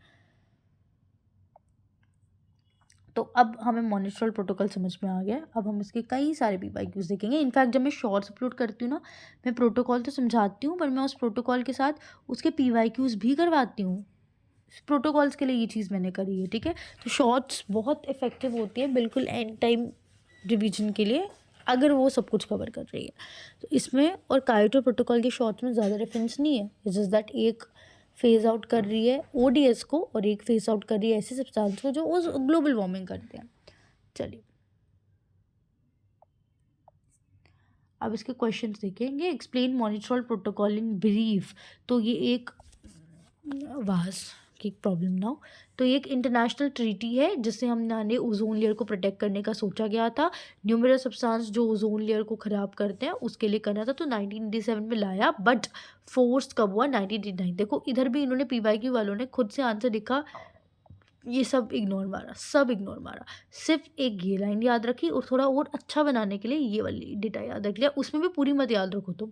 तो अब हमें मॉनिट्रॉल प्रोटोकॉल समझ में आ गया। अब हम इसके कई सारे PYQs देखेंगे। इनफैक्ट जब मैं शॉर्ट्स अपलोड करती हूँ ना, मैं प्रोटोकॉल तो समझाती हूँ पर मैं उस प्रोटोकॉल के साथ उसके PYQs भी करवाती हूँ। प्रोटोकॉल्स के लिए ये चीज़ मैंने करी है, ठीक है। तो शॉर्ट्स बहुत इफ़ेक्टिव होती है बिल्कुल एंड टाइम रिवीजन के लिए, अगर वो सब कुछ कवर कर रही है। तो इसमें और कायोटो प्रोटोकॉल के शॉर्ट्स में ज़्यादा रेफरेंस नहीं है, इट्स जस्ट दैट एक फेज आउट कर रही है ODS को और एक फेज आउट कर रही है ऐसे सब्सटेंस को जो उस ग्लोबल वार्मिंग करते हैं। चलिए अब इसके क्वेश्चंस देखेंगे। Explain Montreal protocol in brief. तो ये एक वास की प्रॉब्लम ना हो, तो ये एक इंटरनेशनल ट्रीटी है जिससे हमने ओजोन लेयर को प्रोटेक्ट करने का सोचा गया था। न्यूमरस सब्सटेंस जो ओजोन लेयर को ख़राब करते हैं उसके लिए करना था, तो 1987 में लाया, बट फोर्स कब हुआ 1989। देखो इधर भी इन्होंने PYQ वालों ने खुद से आंसर लिखा, ये सब इग्नोर मारा, सब इग्नोर मारा, सिर्फ एक ये लाइन याद रखी और थोड़ा और अच्छा बनाने के लिए ये वाली डेटा याद रख लिया। उसमें भी पूरी मत याद रखो तुम,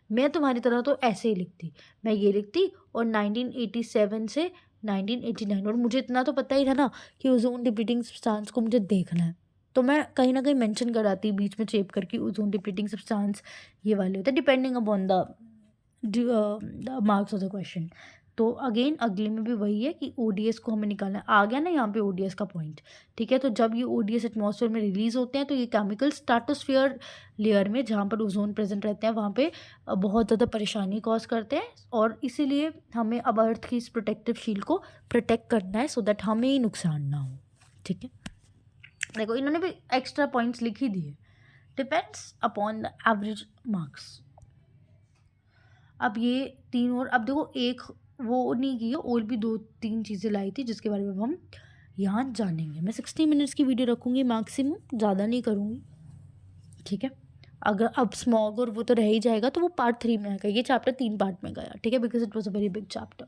मैं तुम्हारी तरह तो ऐसे ही लिखती, मैं ये लिखती और 1987 से 1989, और मुझे इतना तो पता ही था ना कि ओजोन डिप्लीटिंग सब्सटेंस को मुझे देखना है, तो मैं कहीं ना कहीं मेंशन कराती बीच में चेप करके ओजोन डिप्लीटिंग सब्सटेंस ये वाले होते हैं depending upon the marks of the question. तो अगेन अगले में भी वही है कि ODS को हमें निकालना है। आ गया ना यहाँ पे ODS का पॉइंट, ठीक है। तो जब ये ODS एटमॉस्फेयर में रिलीज होते हैं तो ये केमिकल स्ट्रेटोस्फीयर लेयर में जहाँ पर ओजोन प्रेजेंट रहते हैं वहाँ पे बहुत ज़्यादा परेशानी कॉज करते हैं, और इसीलिए हमें अब अर्थ की इस प्रोटेक्टिव शील्ड को प्रोटेक्ट करना है सो दैट हमें ही नुकसान ना हो, ठीक है। देखो इन्होंने भी एक्स्ट्रा पॉइंट्स लिख ही दिए, depends upon the average marks. अब ये तीन और, अब देखो एक वो नहीं की है, और भी 2-3 चीज़ें लाई थी जिसके बारे में हम यहाँ जानेंगे। मैं 60 मिनट्स की वीडियो रखूँगी मैक्सिमम, ज़्यादा नहीं करूँगी, ठीक है। अगर अब स्मॉग और वो तो रह ही जाएगा तो वो पार्ट 3 में आएगा, ये चैप्टर 3 पार्ट में गया, ठीक है, because it was a very big chapter.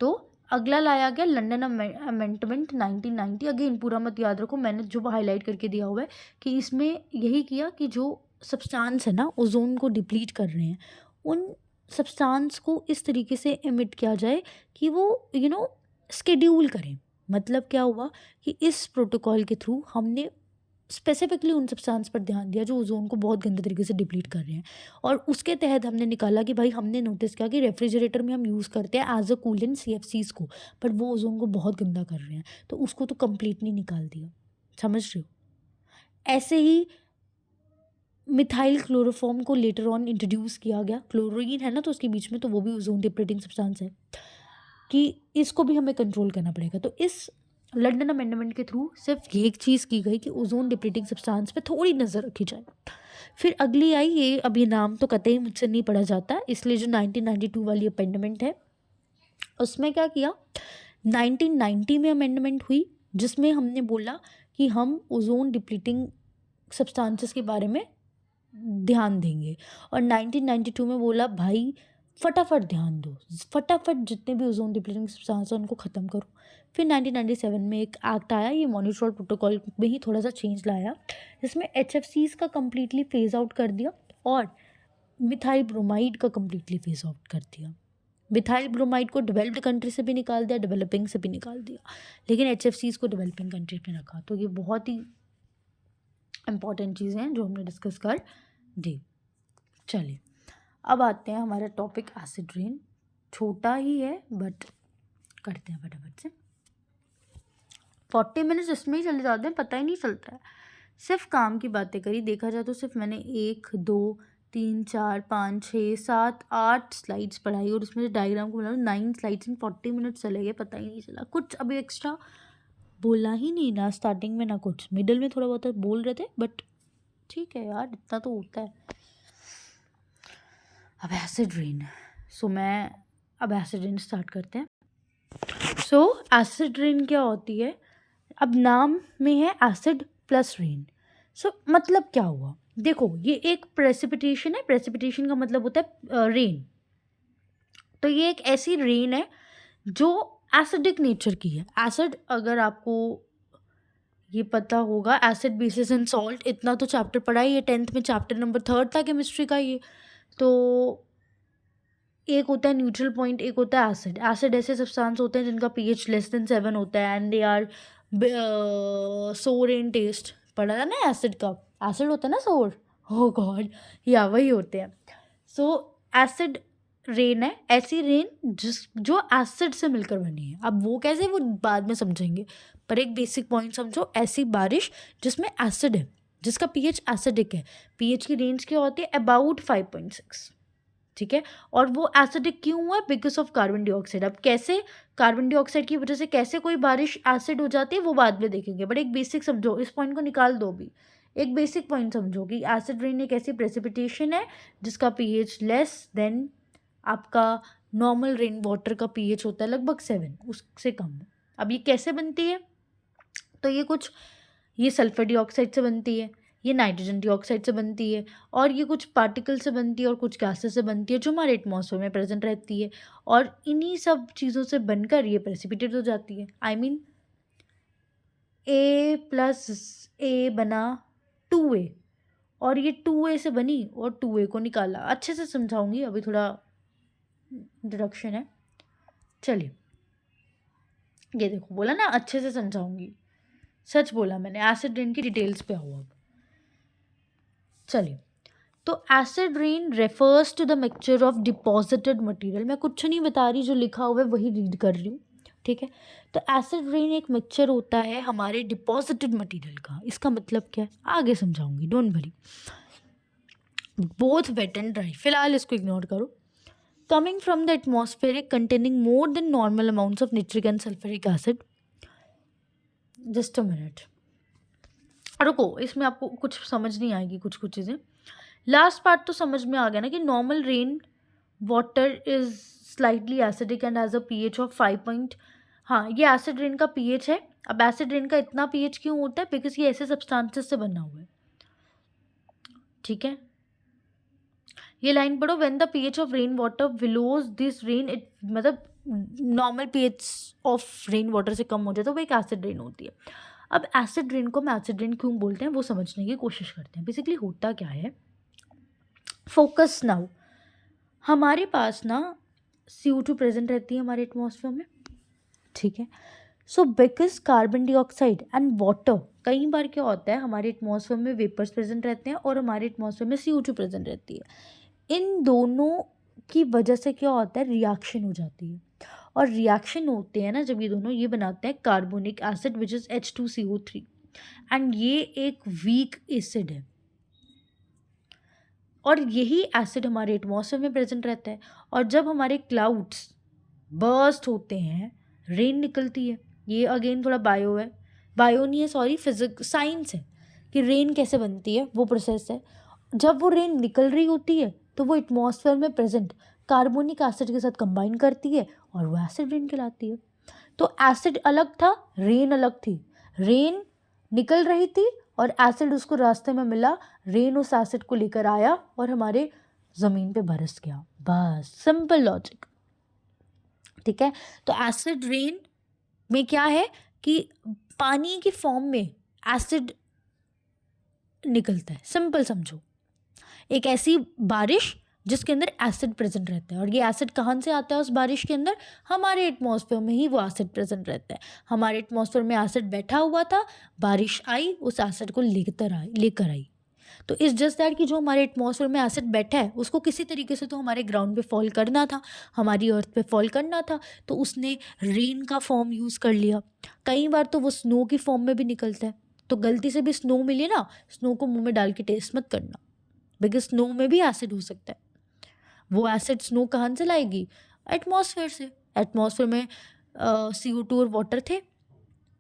तो अगला लाया गया लंदन अमेंडमेंट 1990। अगेन पूरा मत याद रखो, मैंने जो हाईलाइट करके दिया हुआ है कि इसमें यही किया कि जो सब्सटेंस है ना ओजोन को डिप्लीट कर रहे हैं, उन सब्सटेंस को इस तरीके से एमिट किया जाए कि वो स्केड्यूल करें। मतलब क्या हुआ कि इस प्रोटोकॉल के थ्रू हमने स्पेसिफिकली उन सब्सटेंस पर ध्यान दिया जो ओजोन को बहुत गंदे तरीके से डिप्लीट कर रहे हैं, और उसके तहत हमने निकाला कि भाई हमने नोटिस किया कि रेफ्रिजरेटर में हम यूज़ करते हैं एज अ कूलेंट CFCs को, बट वो ओजोन को बहुत गंदा कर रहे हैं, तो उसको तो कम्प्लीटली निकाल दिया। समझ रहे हो? ऐसे ही मिथाइल क्लोरोफॉर्म को लेटर ऑन इंट्रोड्यूस किया गया। क्लोरीन है ना तो उसके बीच में, तो वो भी ओजोन डिप्लीटिंग सब्सटेंस है, कि इसको भी हमें कंट्रोल करना पड़ेगा। तो इस लंदन अमेंडमेंट के थ्रू सिर्फ ये एक चीज़ की गई कि ओजोन डिप्लीटिंग सब्सटेंस पे थोड़ी नज़र रखी जाए। फिर अगली आई, ये अब ये नाम तो कतई मुझसे नहीं पढ़ा जाता, इसलिए जो 1992 वाली अमेंडमेंट है उसमें क्या किया, 1990 में अमेंडमेंट हुई जिसमें हमने बोला कि हम ओजोन डिप्लीटिंग सब्सटेंसेस के बारे में ध्यान देंगे, और 1992 में बोला भाई फटाफट ध्यान दो, फटाफट जितने भी ओजोन डिप्लीटिंग सब्सटेंस हैं उनको ख़त्म करो। फिर 1997 में एक एक्ट आया, ये मॉनिट्रॉल प्रोटोकॉल में ही थोड़ा सा चेंज लाया, जिसमें HFCs का कम्प्लीटली फेज आउट कर दिया और मिथाइल ब्रोमाइड का कम्प्लीटली फेज आउट कर दिया। मिथाइल ब्रोमाइड को डेवलप्ड कंट्री से भी निकाल दिया, डेवलपिंग से भी निकाल दिया, लेकिन HFCs को डेवलपिंग कंट्री में रखा। तो ये बहुत ही इम्पॉर्टेंट चीज़ें हैं जो हमने डिस्कस कर दी। चलिए अब आते हैं हमारा टॉपिक एसिड रेन। छोटा ही है बट करते हैं फटाफट से। 40 मिनट्स इसमें ही चले जाते हैं, पता ही नहीं चलता है। सिर्फ काम की बातें करी, देखा जाए तो सिर्फ मैंने 1 2 3 4 5 6 7 8 स्लाइड्स पढ़ाई, और उसमें से डायग्राम को बना 9 स्लाइड्स इन 40 मिनट्स चले गए, पता ही नहीं चला। कुछ अभी एक्स्ट्रा बोला ही नहीं, ना स्टार्टिंग में ना कुछ, मिडल में थोड़ा बहुत बोल रहे थे, बट ठीक है यार, इतना तो होता है। अब एसिड रेन, मैं अब एसिड रेन स्टार्ट करते हैं। एसिड रेन क्या होती है, अब नाम में है एसिड प्लस रेन। मतलब क्या हुआ, देखो ये एक प्रेसिपिटेशन है, प्रेसिपिटेशन का मतलब होता है रेन। तो ये एक ऐसी रेन है जो एसिडिक नेचर की है। एसिड, अगर आपको ये पता होगा, एसिड बेसिस एंड सॉल्ट, इतना तो चैप्टर पढ़ा ही है 10th में, चैप्टर नंबर 3 था केमिस्ट्री का ये। तो एक होता है न्यूट्रल पॉइंट, एक होता है एसिड। एसिड ऐसे सब्सटेंस होते हैं जिनका pH लेस देन 7 होता है एंड दे आर सोर इन टेस्ट। पढ़ा था ना एसिड का, एसिड होता है ना सोर, हो गॉड, या वही होते हैं। एसिड रेन है ऐसी रेन जो एसिड से मिलकर बनी है। अब वो कैसे, वो बाद में समझेंगे, पर एक बेसिक पॉइंट समझो, ऐसी बारिश जिसमें एसिड है, जिसका pH एसिडिक है। pH की रेंज क्या होती है, अबाउट 5.6, ठीक है। और वो एसिडिक क्यों हुआ? Because of carbon dioxide. अब कैसे कार्बन डाइऑक्साइड की वजह से कैसे कोई बारिश एसिड हो जाती है वो बाद में देखेंगे, बट एक बेसिक समझो, इस पॉइंट को निकाल दो भी। एक बेसिक पॉइंट समझो कि एसिड रेन एक ऐसी प्रेसिपिटेशन है जिसका पीएच लेस देन आपका नॉर्मल रेन वाटर का पीएच होता है लगभग 7, उससे कम है। अब ये कैसे बनती है? तो ये सल्फर डाइऑक्साइड से बनती है, ये नाइट्रोजन डाइऑक्साइड से बनती है, और ये कुछ पार्टिकल से बनती है और कुछ गैसेस से बनती है जो हमारे एटमॉस्फेयर में प्रेजेंट रहती है, और इन्हीं सब चीज़ों से बनकर ये प्रेसिपिटेट हो जाती है। आई मीन A+A बना 2A, और ये 2A से बनी और 2A को निकाला। अच्छे से समझाऊंगी, अभी थोड़ा इंट्रोडक्शन है। चलिए, ये देखो, बोला ना अच्छे से समझाऊंगी, सच बोला मैंने। एसिड रेन की डिटेल्स पे आओ अब। चलिए, तो acid rain refers to the mixture of deposited material. मैं कुछ नहीं बता रही, जो लिखा हुआ है वही रीड कर रही हूँ, ठीक है। तो एसिड रेन एक मिक्सचर होता है हमारे डिपॉजिटेड मटेरियल का। इसका मतलब क्या है आगे समझाऊंगी, don't worry. Both wet and dry, फिलहाल इसको इग्नोर करो। Coming from the atmospheric containing more than normal amounts of nitric and sulphuric acid. Just a minute, रुको, इसमें आपको कुछ समझ नहीं आएगी, कुछ चीज़ें। लास्ट पार्ट तो समझ में आ गया ना कि normal rain water is slightly acidic and has a pH of 5. हाँ, ये एसिड रेन का पीएच है। अब एसिड रेन का इतना पीएच क्यों होता है? बिकॉज ये ऐसे सब्सटेंसेस से बना हुआ है, ठीक है। ये लाइन पढ़ो, when the pH of rain water below this rain, it मतलब normal pH of rain water से कम हो जाए तो वो एक एसिड रेन होती है। अब एसिड रेन को हम एसिड रेन क्यों बोलते हैं वो समझने की कोशिश करते हैं। बेसिकली होता क्या है, फोकस नाउ। हमारे पास ना CO2 प्रेजेंट रहती है हमारे एटमॉस्फेयर में, ठीक है। So because carbon dioxide and water, कई बार क्या होता है हमारे एटमॉस्फेयर में वेपर्स प्रेजेंट रहते हैं और हमारे एटमॉस्फेयर में CO2 प्रेजेंट रहती है। इन दोनों की वजह से क्या होता है, रिएक्शन हो जाती है। और रिएक्शन होते हैं ना जब ये दोनों, ये बनाते हैं carbonic acid which is H2CO3, and ये एक वीक एसिड है। और यही एसिड हमारे एटमॉस्फेयर में प्रेजेंट रहता है। और जब हमारे क्लाउड्स बर्स्ट होते हैं, रेन निकलती है। ये अगेन थोड़ा बायो है, बायो नहीं है, सॉरी, फिजिक्स साइंस है कि रेन कैसे बनती है, वो प्रोसेस है। जब वो रेन निकल रही होती है तो वो एटमॉस्फेयर में प्रेजेंट कार्बोनिक एसिड के साथ कंबाइन करती है और वो एसिड रेन कहलाती है। तो एसिड अलग था, रेन अलग थी। रेन निकल रही थी और एसिड उसको रास्ते में मिला, रेन उस एसिड को लेकर आया और हमारे ज़मीन पे बरस गया। बस सिंपल लॉजिक, ठीक है। तो एसिड रेन में क्या है कि पानी की फॉर्म में एसिड निकलता है, सिंपल समझो। एक ऐसी बारिश जिसके अंदर एसिड प्रेजेंट रहता है, और ये एसिड कहाँ से आता है उस बारिश के अंदर? हमारे एटमॉस्फेयर में ही वो एसिड प्रेजेंट रहता है। हमारे एटमॉस्फेयर में एसिड बैठा हुआ था, बारिश आई, उस एसिड को लेकर आई। तो इस जस्ट दैट कि जो हमारे एटमॉस्फेयर में एसिड बैठा है उसको किसी तरीके से तो हमारे ग्राउंड पे फॉल करना था, हमारी अर्थ पे फॉल करना था, तो उसने रेन का फॉर्म यूज़ कर लिया। कई बार तो वो स्नो की फॉर्म में भी निकलता है। तो गलती से भी स्नो मिले ना, स्नो को मुंह में डाल के टेस्ट मत करना, बिकॉज स्नो में भी एसिड हो सकता है। वो एसिड स्नो कहाँ से लाएगी? एटमॉस्फेयर से। एटमॉस्फेयर में CO2 और वाटर थे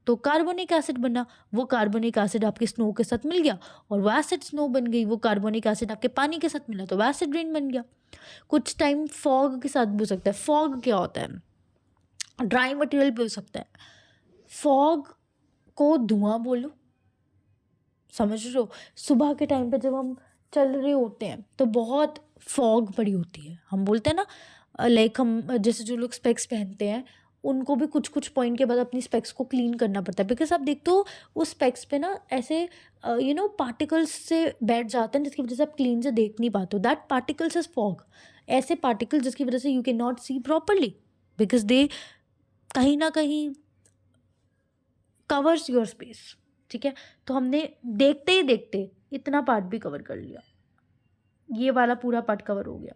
तो कार्बोनिक एसिड बना। वो कार्बोनिक एसिड आपके स्नो के साथ मिल गया और वो एसिड स्नो बन गई। वो कार्बोनिक एसिड आपके पानी के साथ मिला तो वो एसिड रेन बन गया। कुछ टाइम फॉग के साथ भी हो सकता है। फॉग क्या होता है? ड्राई मटेरियल भी हो सकता है। फॉग को धुआं बोलो, समझ रहे हो? सुबह के टाइम पे जब हम चल रहे होते हैं तो बहुत फॉग पड़ी होती है। हम बोलते हैं ना, लाइक हम जैसे जो लोग स्पेक्स पहनते हैं उनको भी कुछ कुछ पॉइंट के बाद अपनी स्पेक्स को क्लीन करना पड़ता है, बिकॉज आप देखते हो उस स्पेक्स पे ना ऐसे पार्टिकल्स से बैठ जाते हैं जिसकी वजह से आप क्लीन से देख नहीं पाते हो। That particles is fog. ऐसे पार्टिकल्स जिसकी वजह से you can not see properly because they कहीं ना कहीं कवर्स योर स्पेस, ठीक है। तो हमने देखते ही देखते इतना पार्ट भी कवर कर लिया, ये वाला पूरा पार्ट कवर हो गया।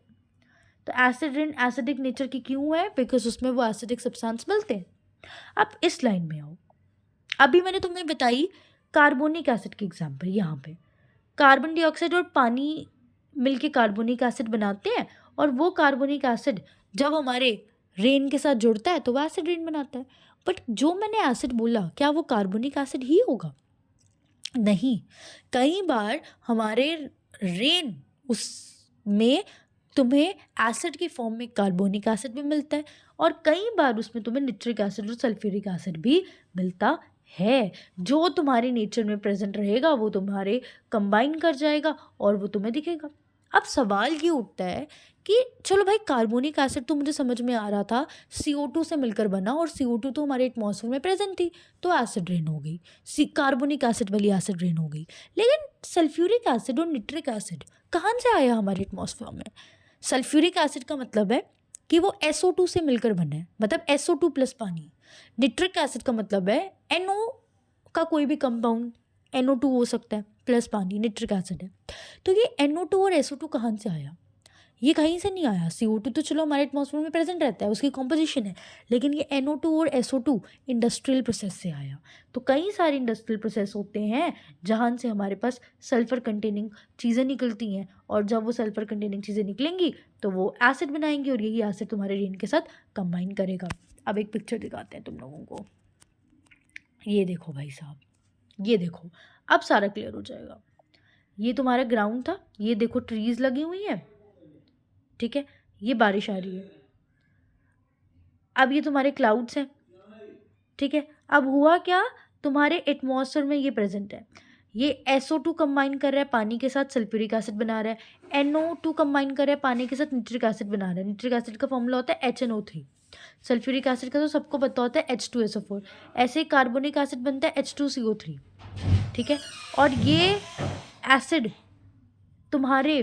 तो एसिड रेन एसिडिक नेचर की क्यों है? बिकॉज उसमें वो एसिडिक सब्सटेंस मिलते हैं। अब इस लाइन में आओ, अभी मैंने तुम्हें बताई कार्बोनिक एसिड की एग्जांपल। यहाँ पे कार्बन डाइऑक्साइड और पानी मिलके कार्बोनिक एसिड बनाते हैं और वो कार्बोनिक एसिड जब हमारे रेन के साथ जुड़ता है तो वो एसिड रेन बनाता है। बट जो मैंने एसिड बोला क्या वो कार्बोनिक एसिड ही होगा? नहीं, कई बार हमारे रेन उसमें तुम्हें एसिड की फॉर्म में कार्बोनिक एसिड भी मिलता है और कई बार उसमें तुम्हें निट्रिक एसिड और सल्फ्यूरिक एसिड भी मिलता है। जो तुम्हारे नेचर में प्रेजेंट रहेगा वो तुम्हारे कंबाइन कर जाएगा और वो तुम्हें दिखेगा। अब सवाल ये उठता है कि चलो भाई कार्बोनिक एसिड तो मुझे समझ में आ रहा था CO2 से मिलकर बना और CO2 तो हमारे एटमॉस्फेयर में प्रेजेंट थी तो एसिड रेन हो गई, कार्बोनिक एसिड वाली एसिड रेन हो गई। लेकिन सल्फ्यूरिक एसिड और निट्रिक एसिड कहाँ से आया हमारे एटमॉस्फेयर में? सल्फ्यूरिक एसिड का मतलब है कि वो SO2 से मिलकर बना है, मतलब SO2 प्लस पानी। निट्रिक एसिड का मतलब है NO का कोई भी कंपाउंड, NO2 हो सकता है प्लस पानी, निट्रिक एसिड है। तो ये NO2 और SO2 कहाँ से आया? ये कहीं से नहीं आया। CO2 तो चलो हमारे एटमॉस्फेयर में प्रेजेंट रहता है, उसकी कॉम्पोजिशन है, लेकिन ये NO2 और SO2 इंडस्ट्रियल प्रोसेस से आया। तो कई सारे इंडस्ट्रियल प्रोसेस होते हैं जहाँ से हमारे पास सल्फर कंटेनिंग चीज़ें निकलती हैं और जब वो सल्फर कंटेनिंग चीज़ें निकलेंगी तो वो एसिड बनाएंगी और यही एसिड तुम्हारे रेन के साथ कंबाइन करेगा। अब एक पिक्चर दिखाते हैं तुम लोगों को। ये देखो भाई साहब, ये देखो, अब सारा क्लियर हो जाएगा। ये तुम्हारा ग्राउंड था, ये देखो ट्रीज लगी हुई हैं, ठीक है, ये बारिश आ रही है। अब ये तुम्हारे क्लाउड्स हैं, ठीक है। अब हुआ क्या, तुम्हारे एटमॉस्फेयर में ये प्रेजेंट है, ये SO2 कंबाइन कर रहा है पानी के साथ, सल्फ्यूरिक एसिड बना रहा है। NO2 कंबाइन कर रहा है पानी के साथ, निट्रिक एसिड बना रहा है। निट्रिक एसिड का फॉर्मूला होता है HNO3। सल्फ्यूरिक एसिड का तो सबको पता होता है H2SO4। ऐसे ही कार्बोनिक एसिड बनता है H2CO3, ठीक है। और ये एसिड तुम्हारे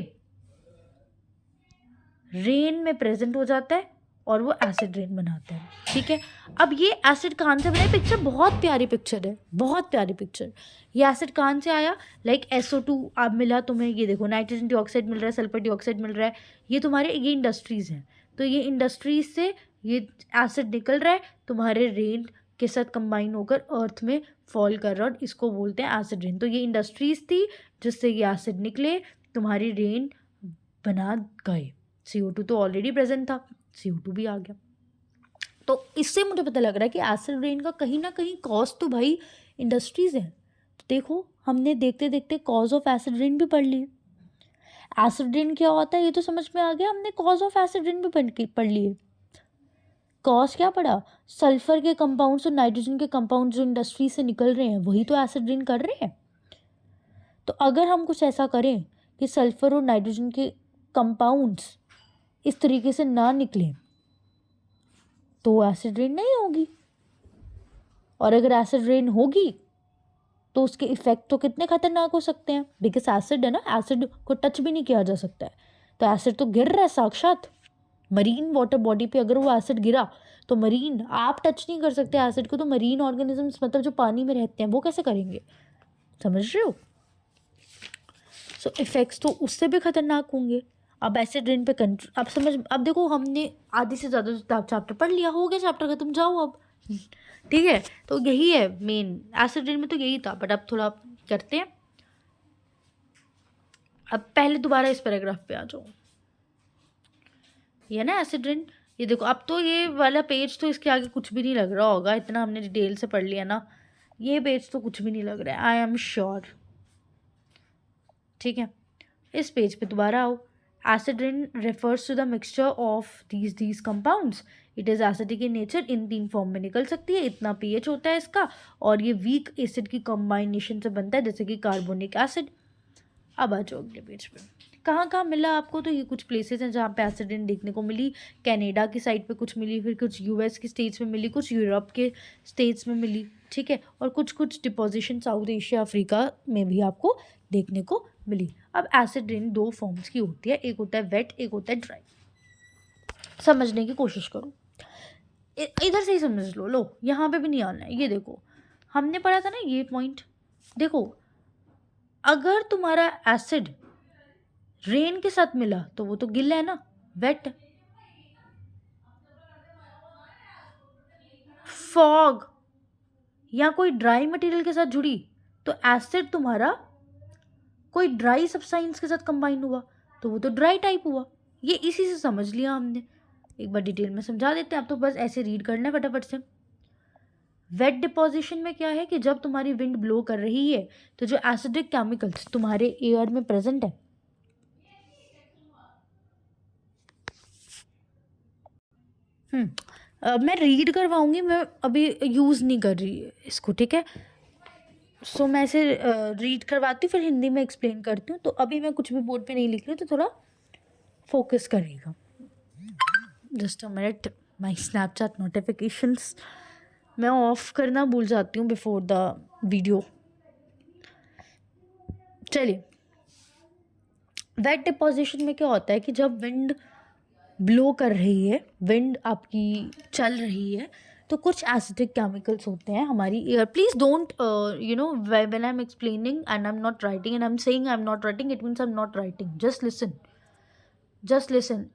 रेन में प्रेजेंट हो जाता है और वो एसिड रेन बनाता है, ठीक है। अब ये एसिड कहाँ से बना है? पिक्चर बहुत प्यारी पिक्चर है, बहुत प्यारी पिक्चर। ये एसिड कहाँ से आया? लाइक SO2 अब मिला तुम्हें, ये देखो नाइट्रोजन डाइऑक्साइड मिल रहा है, सल्फर डाइऑक्साइड मिल रहा है, ये तुम्हारे ये इंडस्ट्रीज़ हैं। तो ये इंडस्ट्रीज से ये एसिड निकल रहा है, तुम्हारे रेन के साथ कंबाइन होकर अर्थ में फॉल कर रहा है और इसको बोलते हैं एसिड रेन। तो ये इंडस्ट्रीज थी जिससे ये एसिड निकले, तुम्हारी रेन बना गए। CO2 तो ऑलरेडी प्रेजेंट था, CO2 भी आ गया। तो इससे मुझे पता लग रहा है कि एसिड रेन का कहीं ना कहीं कॉज तो भाई इंडस्ट्रीज है। तो देखो हमने देखते देखते कॉज ऑफ एसिड रेन भी पढ़ ली। एसिड रेन क्या होता है ये तो समझ में आ गया, हमने कॉज ऑफ एसिड रेन भी पढ़ लिए। कॉज क्या पढ़ा? सल्फर के कंपाउंड्स और नाइट्रोजन के कंपाउंड जो इंडस्ट्री से निकल रहे हैं वही तो एसिड रेन कर रहे हैं। तो अगर हम कुछ ऐसा करें कि सल्फर और नाइट्रोजन के कंपाउंड्स इस तरीके से ना निकले तो एसिड रेन नहीं होगी, और अगर एसिड रेन होगी तो उसके इफेक्ट तो कितने खतरनाक हो सकते हैं, बिकॉज एसिड है ना, एसिड को टच भी नहीं किया जा सकता है। तो एसिड तो गिर रहा है साक्षात मरीन वाटर बॉडी पे, अगर वो एसिड गिरा तो मरीन, आप टच नहीं कर सकते एसिड को, तो मरीन ऑर्गेनिजम्स मतलब जो पानी में रहते हैं वो कैसे करेंगे, समझ रहे हो। सो इफेक्ट्स तो उससे भी खतरनाक होंगे। अब एसिड रेन पे कंट्रोल, अब समझ, अब देखो हमने आधे से ज़्यादा चैप्टर पढ़ लिया, हो गया चैप्टर खत्म, जाओ अब, ठीक है। तो यही है मेन, एसिड रेन में तो यही था, बट अब थोड़ा करते हैं। अब पहले दोबारा इस पैराग्राफ पे आ जाओ, ये ना एसिड रेन, ये देखो। अब तो ये वाला पेज तो इसके आगे कुछ भी नहीं लग रहा होगा, इतना हमने डिटेल से पढ़ लिया ना, ये पेज तो कुछ भी नहीं लग रहा है, आई एम श्योर, ठीक है। इस पेज पे दोबारा आओ। Acid rain refers to the mixture of these compounds, it is acidic in nature, in 3 form में निकल सकती है, इतना pH होता है इसका, और ये वीक एसिड की कॉम्बाइनेशन से बनता है जैसे कि कार्बोनिक एसिड। अब आ जाओ अगले पेज पे, कहाँ कहाँ मिला आपको? तो ये कुछ प्लेसेस हैं जहाँ पे एसिड रेन देखने को मिली। कनाडा की साइड पे कुछ मिली, फिर कुछ US की स्टेट्स में मिली, कुछ यूरोप के स्टेट्स में मिली, ठीक है, और कुछ डिपोजिशन साउथ एशिया अफ्रीका में भी आपको देखने को मिली। अब एसिड रेन 2 फॉर्म्स की होती है, एक होता है वेट, एक होता है ड्राई। समझने की कोशिश करो, इधर से ही समझ लो, यहाँ पे भी नहीं आना है। ये देखो हमने पढ़ा था ना ये पॉइंट, देखो अगर तुम्हारा एसिड रेन के साथ मिला तो वो तो गिल्ला है ना, वेट। फॉग या कोई ड्राई मटेरियल के साथ जुड़ी तो एसिड तुम्हारा कोई ड्राई सब्सटेंस के साथ कंबाइन हुआ तो वो तो ड्राई टाइप हुआ, ये इसी से समझ लिया हमने। एक बार डिटेल में समझा देते हैं, आप तो बस ऐसे रीड करना है फटाफट से। वेट डिपोजिशन में क्या है कि जब तुम्हारी विंड ब्लो कर रही है तो जो एसिडिक केमिकल्स तुम्हारे एयर में प्रेजेंट है, मैं रीड करवाऊंगी, मैं अभी यूज़ नहीं कर रही इसको, ठीक है। सो मैं इसे रीड करवाती हूँ, फिर हिंदी में एक्सप्लेन करती हूँ। तो अभी मैं कुछ भी बोर्ड पे नहीं लिख रही हूँ, तो थोड़ा फोकस करेगा। Just a minute, my Snapchat notifications मैं ऑफ करना भूल जाती हूँ बिफोर द वीडियो। चलिए, वेट डिपोजिशन में क्या होता है कि जब विंड ब्लो कर रही है, विंड आपकी चल रही है, तो कुछ एसिडिक केमिकल्स होते हैं हमारी air. Please don't when I am explaining and I am not writing and I am saying I am not writing, it means I am not writing. Just listen,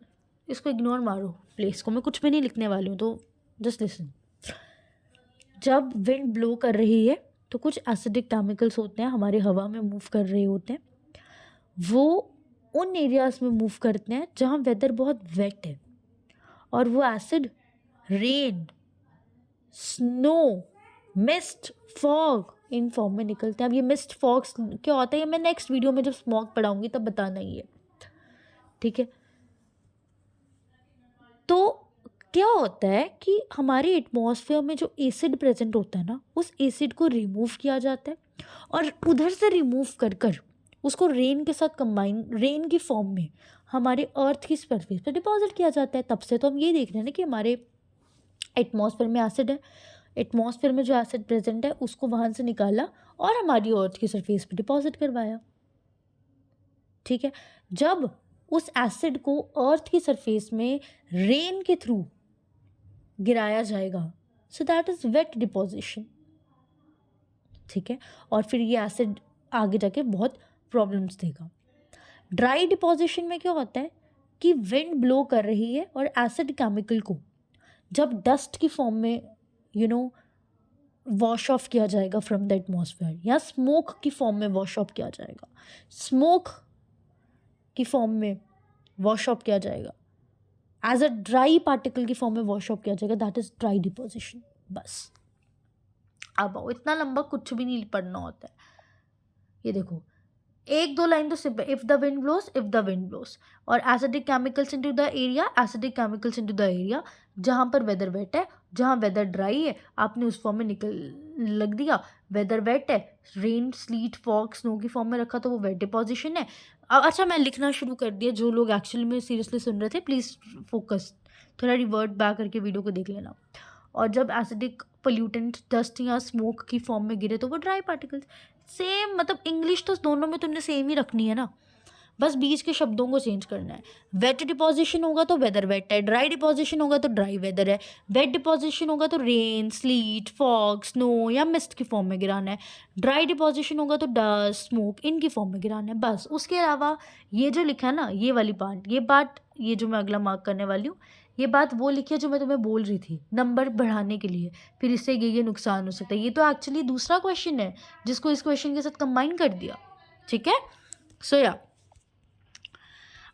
इसको इग्नोर मारो प्लेस को, मैं कुछ भी नहीं लिखने वाली हूँ, तो जस्ट लिसन। जब विंड ब्लो कर रही है तो कुछ एसिडिक केमिकल्स होते हैं हमारे हवा में मूव कर रहे होते हैं, वो उन एरियाज में मूव करते हैं जहाँ वेदर बहुत वेट है, और वो acid rain, snow, mist, fog in form में निकलते हैं। अब ये मिस्ट फॉग्स क्या होता है ये मैं नेक्स्ट वीडियो में जब स्मॉग पढ़ाऊंगी तब बताना ही है, ठीक है। तो क्या होता है कि हमारे एटमॉस्फेयर में जो एसिड प्रेजेंट होता है ना, उस एसिड को रिमूव किया जाता है, और उधर से रिमूव कर कर उसको रेन के साथ कंबाइन, रेन की फॉर्म में हमारे अर्थ की सरफेस पर डिपॉजिट किया जाता है। तब से तो हम ये देख रहे हैं ना कि हमारे एटमॉस्फेयर में एसिड है, एटमॉस्फेयर में जो एसिड प्रेजेंट है उसको वहाँ से निकाला और हमारी अर्थ की सरफेस पर डिपॉजिट करवाया, ठीक है। जब उस एसिड को अर्थ की सरफेस में रेन के थ्रू गिराया जाएगा, so that is wet deposition, ठीक है। और फिर ये एसिड आगे जाके बहुत प्रॉब्लम्स देगा। ड्राई डिपोजिशन में क्या होता है कि विंड ब्लो कर रही है और एसिड केमिकल को जब डस्ट की फॉर्म में वॉश ऑफ किया जाएगा फ्रॉम द एटमॉस्फेयर, या स्मोक की फॉर्म में वॉश ऑफ किया जाएगा, स्मोक की फॉर्म में वॉश ऑफ किया जाएगा, एज अ ड्राई पार्टिकल की फॉर्म में वॉश ऑफ किया जाएगा, दैट इज ड्राई डिपोजिशन। बस अब आओ, इतना लंबा कुछ भी नहीं पढ़ना होता है। ये देखो, एक दो लाइन तो simple, if the wind blows, if the wind blows, और acidic chemicals into the area, acidic chemicals into the area, जहाँ पर वेदर वेट है, जहाँ वेदर ड्राई है, आपने उस फॉर्म में निकल लग दिया। वेदर वेट है, रेन, स्लीट, फॉग, स्नो की फॉर्म में रखा तो वो वेट डिपोजिशन है। अच्छा, मैं लिखना शुरू कर दिया, जो लोग एक्चुअली में सीरियसली सुन रहे थे प्लीज़ फोकस, थोड़ा रिवर्ट बैक करके वीडियो को देख लेना। और जब एसिडिक पोल्यूटेंट डस्ट या स्मोक की फॉर्म में गिरे तो वो ड्राई पार्टिकल्स। सेम, मतलब इंग्लिश तो दोनों में तुमने सेम ही रखनी है ना, बस बीच के शब्दों को चेंज करना है। वेट डिपोजिशन होगा तो वेदर वेट है, ड्राई डिपोजिशन होगा तो ड्राई वेदर है, वेट डिपोजिशन होगा तो रेन, स्लीट, फॉग, स्नो या मिस्ट की फॉर्म में गिराना है, ड्राई डिपोजिशन होगा तो डस्ट, स्मोक इनकी फॉर्म में गिराना है, बस। उसके अलावा ये जो लिखा है ना, ये वाली पार्ट, ये जो मैं अगला मार्क करने वाली हूँ, ये बात वो लिखी है जो मैं तुम्हें बोल रही थी, नंबर बढ़ाने के लिए, फिर इससे ये नुकसान हो सकता है। ये तो एक्चुअली दूसरा क्वेश्चन है जिसको इस क्वेश्चन के साथ कंबाइन कर दिया, ठीक है। सो या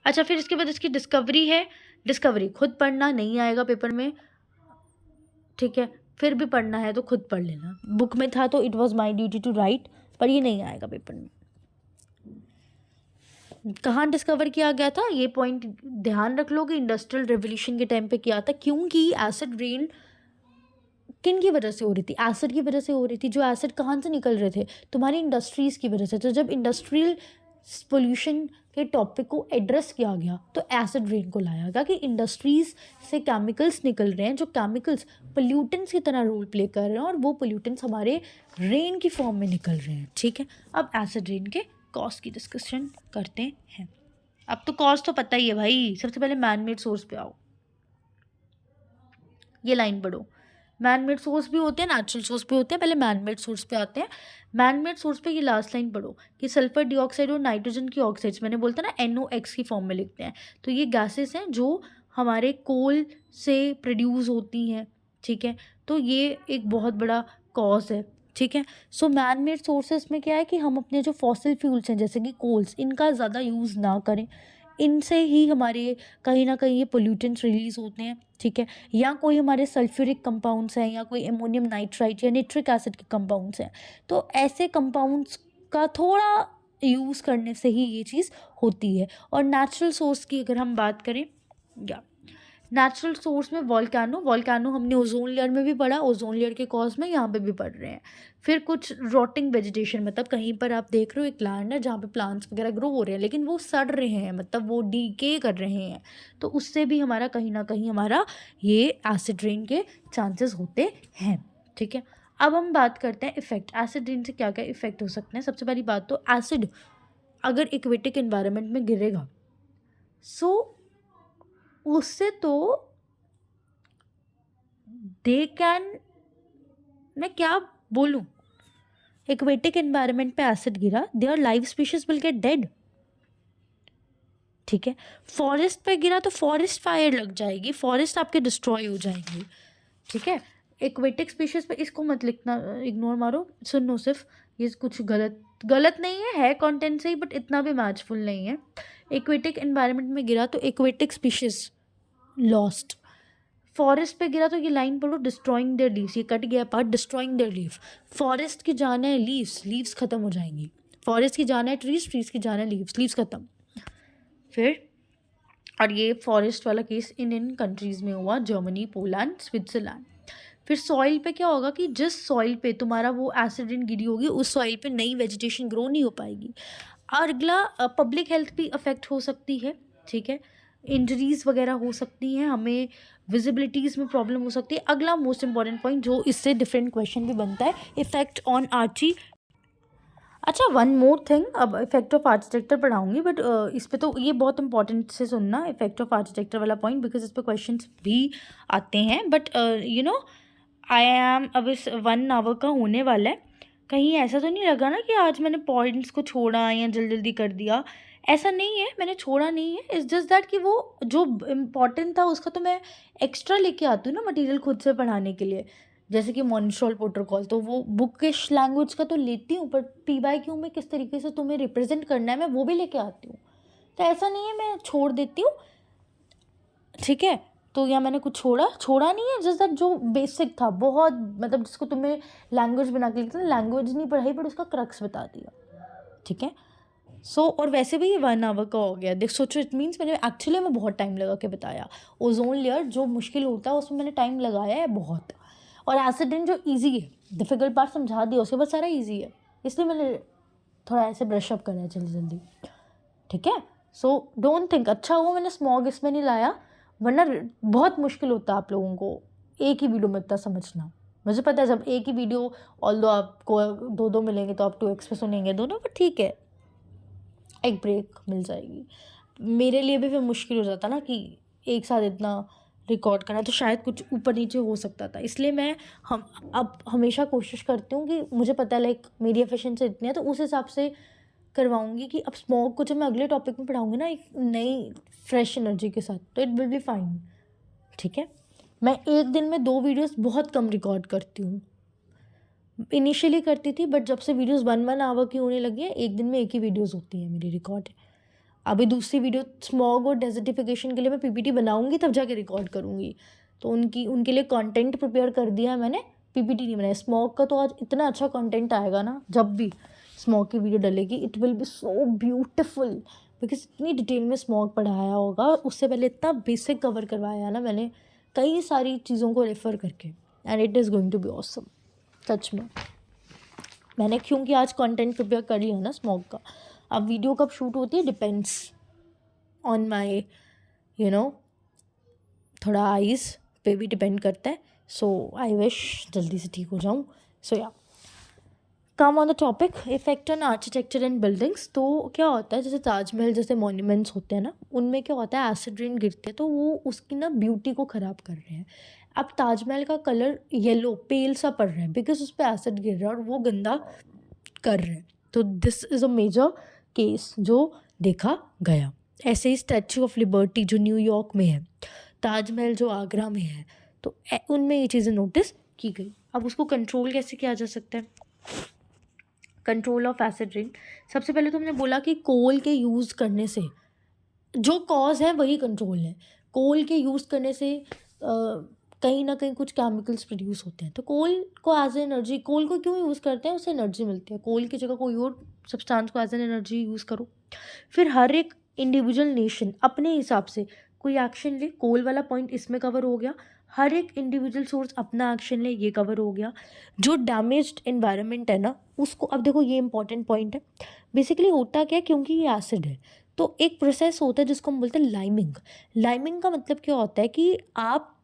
अच्छा, फिर इसके बाद इसकी डिस्कवरी है। डिस्कवरी खुद पढ़ना, नहीं आएगा पेपर में, ठीक है। फिर भी पढ़ना है तो खुद पढ़ लेना, बुक में था तो it was my duty to write, पर ये नहीं आएगा पेपर में। कहाँ डिस्कवर किया गया था, ये पॉइंट ध्यान रख लो कि इंडस्ट्रियल रेवोल्यूशन के टाइम पे किया था, क्योंकि एसिड रेन किन की वजह से हो रही थी, एसिड की वजह से हो रही थी। जो एसिड कहाँ से निकल रहे थे, तुम्हारी इंडस्ट्रीज़ की वजह से। तो जब इंडस्ट्रियल पोल्यूशन के टॉपिक को एड्रेस किया गया तो एसिड रेन को लाया गया कि इंडस्ट्रीज़ से केमिकल्स निकल रहे हैं, जो केमिकल्स पोल्यूटेंट्स की तरह रोल प्ले कर रहे हैं, और वो पोल्यूटेंट्स हमारे रेन की फॉर्म में निकल रहे हैं, ठीक है। अब एसिड रेन के कॉज की डिस्कशन करते हैं। अब तो कॉज तो पता ही है भाई, सबसे पहले मैन मेड सोर्स पे आओ, ये लाइन पढ़ो। मैन मेड सोर्स भी होते हैं, नेचुरल सोर्स भी होते हैं, पहले मैन मेड सोर्स पे आते हैं। मैन मेड सोर्स पे ये लास्ट लाइन पढ़ो कि सल्फर डाइऑक्साइड और नाइट्रोजन की ऑक्साइड्स, मैंने बोलता ना NOx की फॉर्म में लिखते हैं, तो ये गैसेस हैं जो हमारे कोल से प्रोड्यूस होती हैं, ठीक है। तो ये एक बहुत बड़ा कॉज है, ठीक है। सो मैन मेड सोर्सेज में क्या है कि हम अपने जो फॉसिल फ्यूल्स हैं जैसे कि कोल्स, इनका ज़्यादा यूज़ ना करें, इनसे ही हमारे कहीं ना कहीं ये पोल्यूटेंट्स रिलीज़ होते हैं, ठीक है, या कोई हमारे सल्फ्यूरिक कंपाउंड्स हैं या कोई एमोनियम नाइट्राइट या निट्रिक एसिड के कंपाउंड्स हैं। तो ऐसे कंपाउंड्स का थोड़ा यूज़ करने से ही ये चीज़ होती है। और नेचुरल सोर्स की अगर हम बात करें, या नेचुरल सोर्स में वॉल्केनो हमने ओजोन लेयर में भी पढ़ा, ओजोन लेयर के कॉज में यहाँ पे भी पढ़ रहे हैं। फिर कुछ रॉटिंग वेजिटेशन, मतलब कहीं पर आप देख रहे हो एक लैंड है जहाँ पे प्लांट्स वगैरह ग्रो हो रहे हैं लेकिन वो सड़ रहे हैं, मतलब वो डीके कर रहे हैं, तो उससे भी हमारा कहीं ना कहीं हमारा ये एसिड रेन के चांसेस होते हैं, ठीक है। अब हम बात करते हैं इफेक्ट, एसिड रेन से क्या क्या इफेक्ट हो सकते हैं। सबसे पहली बात तो एसिड अगर एक्वेटिक एनवायरनमेंट में गिरेगा, सो उससे तो दे कैन, मैं क्या बोलूँ, एक्वेटिक एनवायरनमेंट पे एसिड गिरा, there live species will get dead, ठीक है। फॉरेस्ट पे गिरा तो फॉरेस्ट फायर लग जाएगी, फॉरेस्ट आपके डिस्ट्रॉय हो जाएंगी, ठीक है। एक्वेटिक स्पीशीज पे इसको मत लिखना, इग्नोर मारो, सुनो सिर्फ, ये कुछ गलत नहीं है कंटेंट से ही, बट इतना भी मैचफुल नहीं है। एक्वेटिक एनवायरनमेंट में गिरा तो एक्वेटिक स्पीशीज लॉस्ट, फॉरेस्ट पे गिरा तो ये लाइन पढ़ो, डिस्ट्रॉइंग देयर लीव्स, ये कट गया part, destroying there leaves. Forest की जान है लीव्स खत्म हो जाएंगी, फॉरेस्ट की जान है ट्रीज की जान है लीव्स खत्म। फिर और ये फॉरेस्ट वाला केस इन कंट्रीज़ में हुआ, जर्मनी, पोलैंड, स्विट्ज़रलैंड। फिर सॉइल पे क्या होगा कि जिस सॉइल पे तुम्हारा वो एसिड रेन गिरी होगी उस सॉइल पे नई वेजिटेशन ग्रो नहीं हो पाएगी। और अगला पब्लिक हेल्थ भी अफेक्ट हो सकती है, ठीक है, इंजरीज वगैरह हो सकती हैं, हमें विजिबिलिटीज़ में प्रॉब्लम हो सकती है। अगला मोस्ट इंपॉर्टेंट पॉइंट जो इससे डिफरेंट क्वेश्चन भी बनता है, इफेक्ट ऑन आर्ची। अच्छा, वन मोर थिंग, अब इफेक्ट ऑफ आर्किटेक्चर पढ़ाऊंगी, बट इस पे तो ये बहुत इंपॉर्टेंट से सुनना इफेक्ट ऑफ आर्किटेक्चर वाला पॉइंट, बिकॉज इस पे क्वेश्चंस भी आते हैं। But you know I am, अब इस 1 आवर का होने वाला है, कहीं ऐसा तो नहीं लगा ना कि आज मैंने पॉइंट्स को छोड़ा या जल्दी कर दिया, ऐसा नहीं है, मैंने छोड़ा नहीं है। इट्स जस्ट दैट कि वो जो इम्पॉर्टेंट था उसका तो मैं एक्स्ट्रा लेके आती हूँ ना मटेरियल खुद से पढ़ाने के लिए, जैसे कि मॉन्ट्रियल प्रोटोकॉल, तो वो बुकिश लैंग्वेज का तो लेती हूँ, पर PYQ में किस तरीके से तुम्हें रिप्रेजेंट करना है मैं वो भी लेके आती हूँ। तो ऐसा नहीं है मैं छोड़ देती हूँ, ठीक है। तो या मैंने कुछ छोड़ा नहीं है, जस्ट दैट जो बेसिक था बहुत, मतलब जिसको तुम्हें लैंग्वेज बना के लिखता, लैंग्वेज नहीं पढ़ाई पर उसका क्रक्स बता दिया, ठीक है। और वैसे भी ये 1 आवर का हो गया, देख सोचो, इट मीन्स मैंने एक्चुअली में बहुत टाइम लगा के बताया। ओजोन लेयर जो मुश्किल होता है उसमें मैंने टाइम लगाया है बहुत, और एसिड रेन जो ईजी है, डिफिकल्ट पार्ट समझा दिया, उसके बाद सारा ईजी है, इसलिए मैंने थोड़ा ऐसे ब्रशअप करा है जल्दी, ठीक है। सो डोंट थिंक, अच्छा हुआ मैंने स्मॉग इसमें नहीं लाया, वरना बहुत मुश्किल होता है आप लोगों को एक ही वीडियो में इतना समझना। मुझे पता है जब एक ही वीडियो, ऑल्दो आपको 2 मिलेंगे तो आप 2x पे सुनेंगे दोनों, पर ठीक है, एक ब्रेक मिल जाएगी। मेरे लिए भी फिर मुश्किल हो जाता ना कि एक साथ इतना रिकॉर्ड करना, तो शायद कुछ ऊपर नीचे हो सकता था, इसलिए मैं अब हमेशा कोशिश करती हूँ कि मुझे पता है लाइक मेरी एफिशिएंसी इतनी है तो उस हिसाब से करवाऊँगी कि अब स्मॉग को जब मैं अगले टॉपिक में पढ़ाऊँगी ना एक नई फ्रेश एनर्जी के साथ, तो इट विल बी फाइन, ठीक है। मैं एक दिन में 2 वीडियोस बहुत कम रिकॉर्ड करती हूँ, इनिशियली करती थी, बट जब से वीडियोस 1 आवर की होने लगी है, एक दिन में एक ही वीडियोस होती है मेरी रिकॉर्ड। अभी दूसरी वीडियो स्मॉग और डेजर्टिफिकेशन के लिए मैं PPT बनाऊंगी तब जाके रिकॉर्ड करूँगी, तो उनके लिए कंटेंट प्रिपेयर कर दिया है मैंने, PPT नहीं बनाया। स्मॉग का तो आज इतना अच्छा कंटेंट आएगा ना, जब भी स्मॉग की वीडियो डलेगी it will be so beautiful, because इतनी डिटेल में स्मॉग पढ़ाया होगा, उससे पहले इतना बेसिक कवर करवाया है ना मैंने कई सारी चीज़ों को रेफ़र करके, and it is going to be awesome. सच में मैंने क्योंकि आज कंटेंट प्रिपेयर कर लिया ना स्मॉग का, अब वीडियो कब शूट होती है डिपेंड्स ऑन माई थोड़ा आइज़ पे भी डिपेंड करता है। सो आई विश जल्दी से ठीक हो जाऊँ। सो या come on the topic effect on architecture and buildings. तो क्या होता है, जैसे ताजमहल जैसे मॉन्यूमेंट्स होते हैं ना, उनमें क्या होता है एसिड रेन गिरते हैं तो वो उसकी ना ब्यूटी को ख़राब कर रहे हैं। अब ताजमहल का कलर येलो पेल सा पड़ रहा है बिकॉज उस पर एसिड गिर रहा है और वो गंदा कर रहे हैं। तो this is a major case जो देखा गया। ऐसे ही स्टैचू ऑफ लिबर्टी जो न्यूयॉर्क में है, ताजमहल जो आगरा में है, तो उनमें ये चीज़ें नोटिस की गई। अब उसको कंट्रोल कैसे किया जा सकता है? कंट्रोल ऑफ एसिड रेन, सबसे पहले तो हमने बोला कि कोल के यूज़ करने से जो कॉज है वही कंट्रोल है। कोल के यूज़ करने से कहीं ना कहीं कुछ केमिकल्स प्रोड्यूस होते हैं, तो कोल को एज ए एनर्जी, कोल को क्यों यूज़ करते हैं, उससे एनर्जी मिलती है। कोल की जगह कोई और सब्सटेंस को एज एन एनर्जी यूज़ करो। फिर हर एक इंडिविजुअल नेशन अपने हिसाब से कोई एक्शन ले, कोल वाला पॉइंट इसमें कवर हो गया। हर एक इंडिविजुअल सोर्स अपना एक्शन ले, ये कवर हो गया। जो डैमेज्ड एनवायरनमेंट है ना उसको, अब देखो ये इंपॉर्टेंट पॉइंट है। बेसिकली होता क्या है, क्योंकि ये एसिड है तो एक प्रोसेस होता है जिसको हम बोलते हैं लाइमिंग। लाइमिंग का मतलब क्या होता है कि आप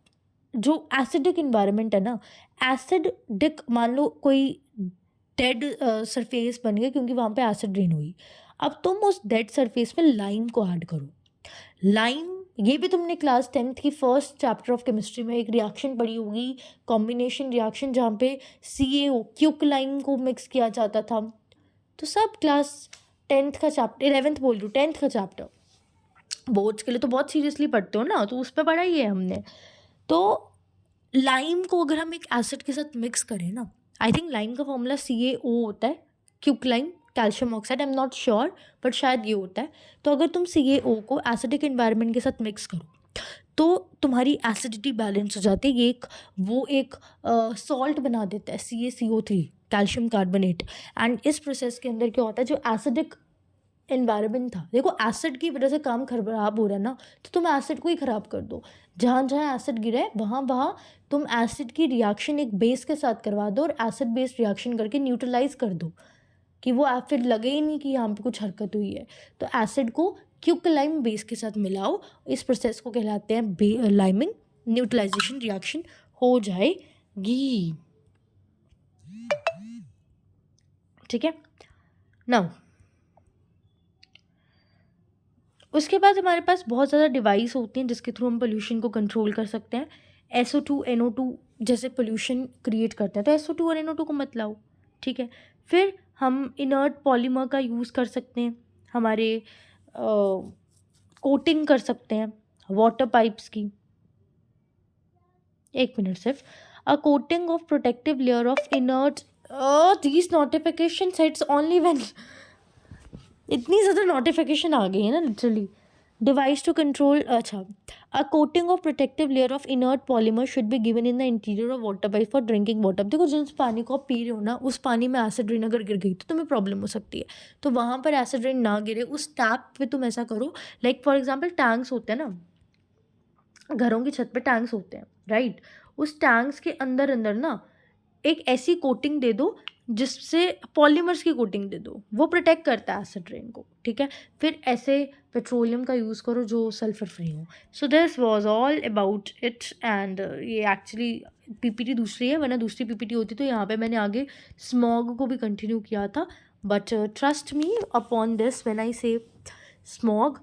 जो एसिडिक इन्वायरमेंट है ना, एसिडिक मान लो कोई डेड सरफेस बन गया क्योंकि वहाँ पे एसिड रेन हुई। अब तुम उस डेड सरफेस में लाइम को ऐड करो। लाइम, ये भी तुमने क्लास 10th की फर्स्ट चैप्टर ऑफ केमिस्ट्री में एक रिएक्शन पढ़ी होगी, कॉम्बिनेशन रिएक्शन, जहाँ पे CaO क्यूक लाइम को मिक्स किया जाता था। तो सब क्लास 10th का चैप्टर, 11th बोल रही हूँ, 10th का चैप्टर, बोर्ड्स के लिए तो बहुत सीरियसली पढ़ते हो ना, तो उस पर पढ़ा ही है हमने। तो लाइम को अगर हम एक एसिड के साथ मिक्स करें ना, आई थिंक लाइम का फॉर्मूला CaO होता है, quick lime calcium oxide, I am not sure but शायद ये होता है। तो अगर तुम CaO को एसिडिक इन्वायरमेंट के साथ मिक्स करो तो तुम्हारी एसिडिटी बैलेंस हो जाती है। ये एक वो एक सॉल्ट बना देता है, CaCO3 कैल्शियम कार्बोनेट। एंड इस प्रोसेस के अंदर क्या होता है, जो एसिडिक एनवायरनमेंट था, देखो एसिड की वजह से काम खराब हो रहा है ना, तो तुम एसिड को ही ख़राब कर दो। जहाँ जहाँ एसिड गिरा है वहाँ वहाँ तुम एसिड की रिएक्शन एक बेस के साथ करवा दो और एसिड बेस रिएक्शन करके न्यूट्रलाइज कर दो कि वो फिर लगे ही नहीं कि यहाँ पे कुछ हरकत हुई है। तो एसिड को क्यूकलाइम बेस के साथ मिलाओ, इस प्रोसेस को कहलाते हैं लाइमिंग। न्यूट्रलाइजेशन रिएक्शन हो जाएगी। ठीक है। नाउ उसके बाद हमारे पास बहुत ज़्यादा डिवाइस होती हैं जिसके थ्रू हम पोल्यूशन को कंट्रोल कर सकते हैं। SO2 NO2 जैसे पोल्यूशन क्रिएट करते हैं, तो SO2 और NO2 को मत लाओ। ठीक है। फिर हम इनर्ट पॉलीमर का यूज़ कर सकते हैं, हमारे कोटिंग कर सकते हैं वाटर पाइप्स की। एक मिनट सिर्फ, अ coating of protective layer of inert, these notification sets only when, इतनी ज़्यादा नोटिफिकेशन आ गई है ना लिटरली। डिवाइस टू कंट्रोल, अच्छा, अ coating of protective layer of inert polymer should be given in the interior of water pipe for drinking water. देखो जिस पानी को आप पी रहे हो ना, उस पानी में एसिड रेन अगर गिर गई तो तुम्हें प्रॉब्लम हो सकती है। तो वहाँ पर एसिड रेन ना गिरे, उस टैप पे तुम ऐसा करो, लाइक फॉर एग्जाम्पल टैंक्स होते हैं ना, घरों की छत पे टैंक्स होते हैं, राइट। उस टैंक्स के अंदर अंदर ना एक ऐसी कोटिंग दे दो जिससे पॉलीमर्स की कोटिंग दे दो, वो प्रोटेक्ट करता है एसिड रेन को। ठीक है। फिर ऐसे पेट्रोलियम का यूज़ करो जो सल्फर फ्री हो। So this was all about it. And ये एक्चुअली PPT दूसरी है, वरना दूसरी PPT होती तो यहाँ पे मैंने आगे स्मॉग को भी कंटिन्यू किया था। But trust me upon this, when I say smog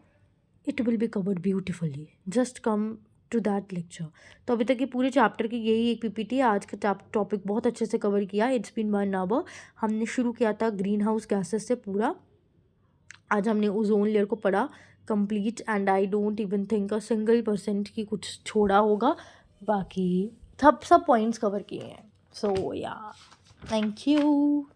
it will be covered beautifully, just come to that lecture. तो अभी तक ये पूरे चैप्टर की यही एक PPT है। आज का टॉपिक बहुत अच्छे से कवर किया। It's been 1 hour. हमने शुरू किया था ग्रीन हाउस गैसेस से पूरा, आज हमने ओजोन लेयर को पढ़ा complete. And I don't even think 1% की कुछ छोड़ा होगा, बाकी सब पॉइंट्स कवर किए हैं। सो या, थैंक यू।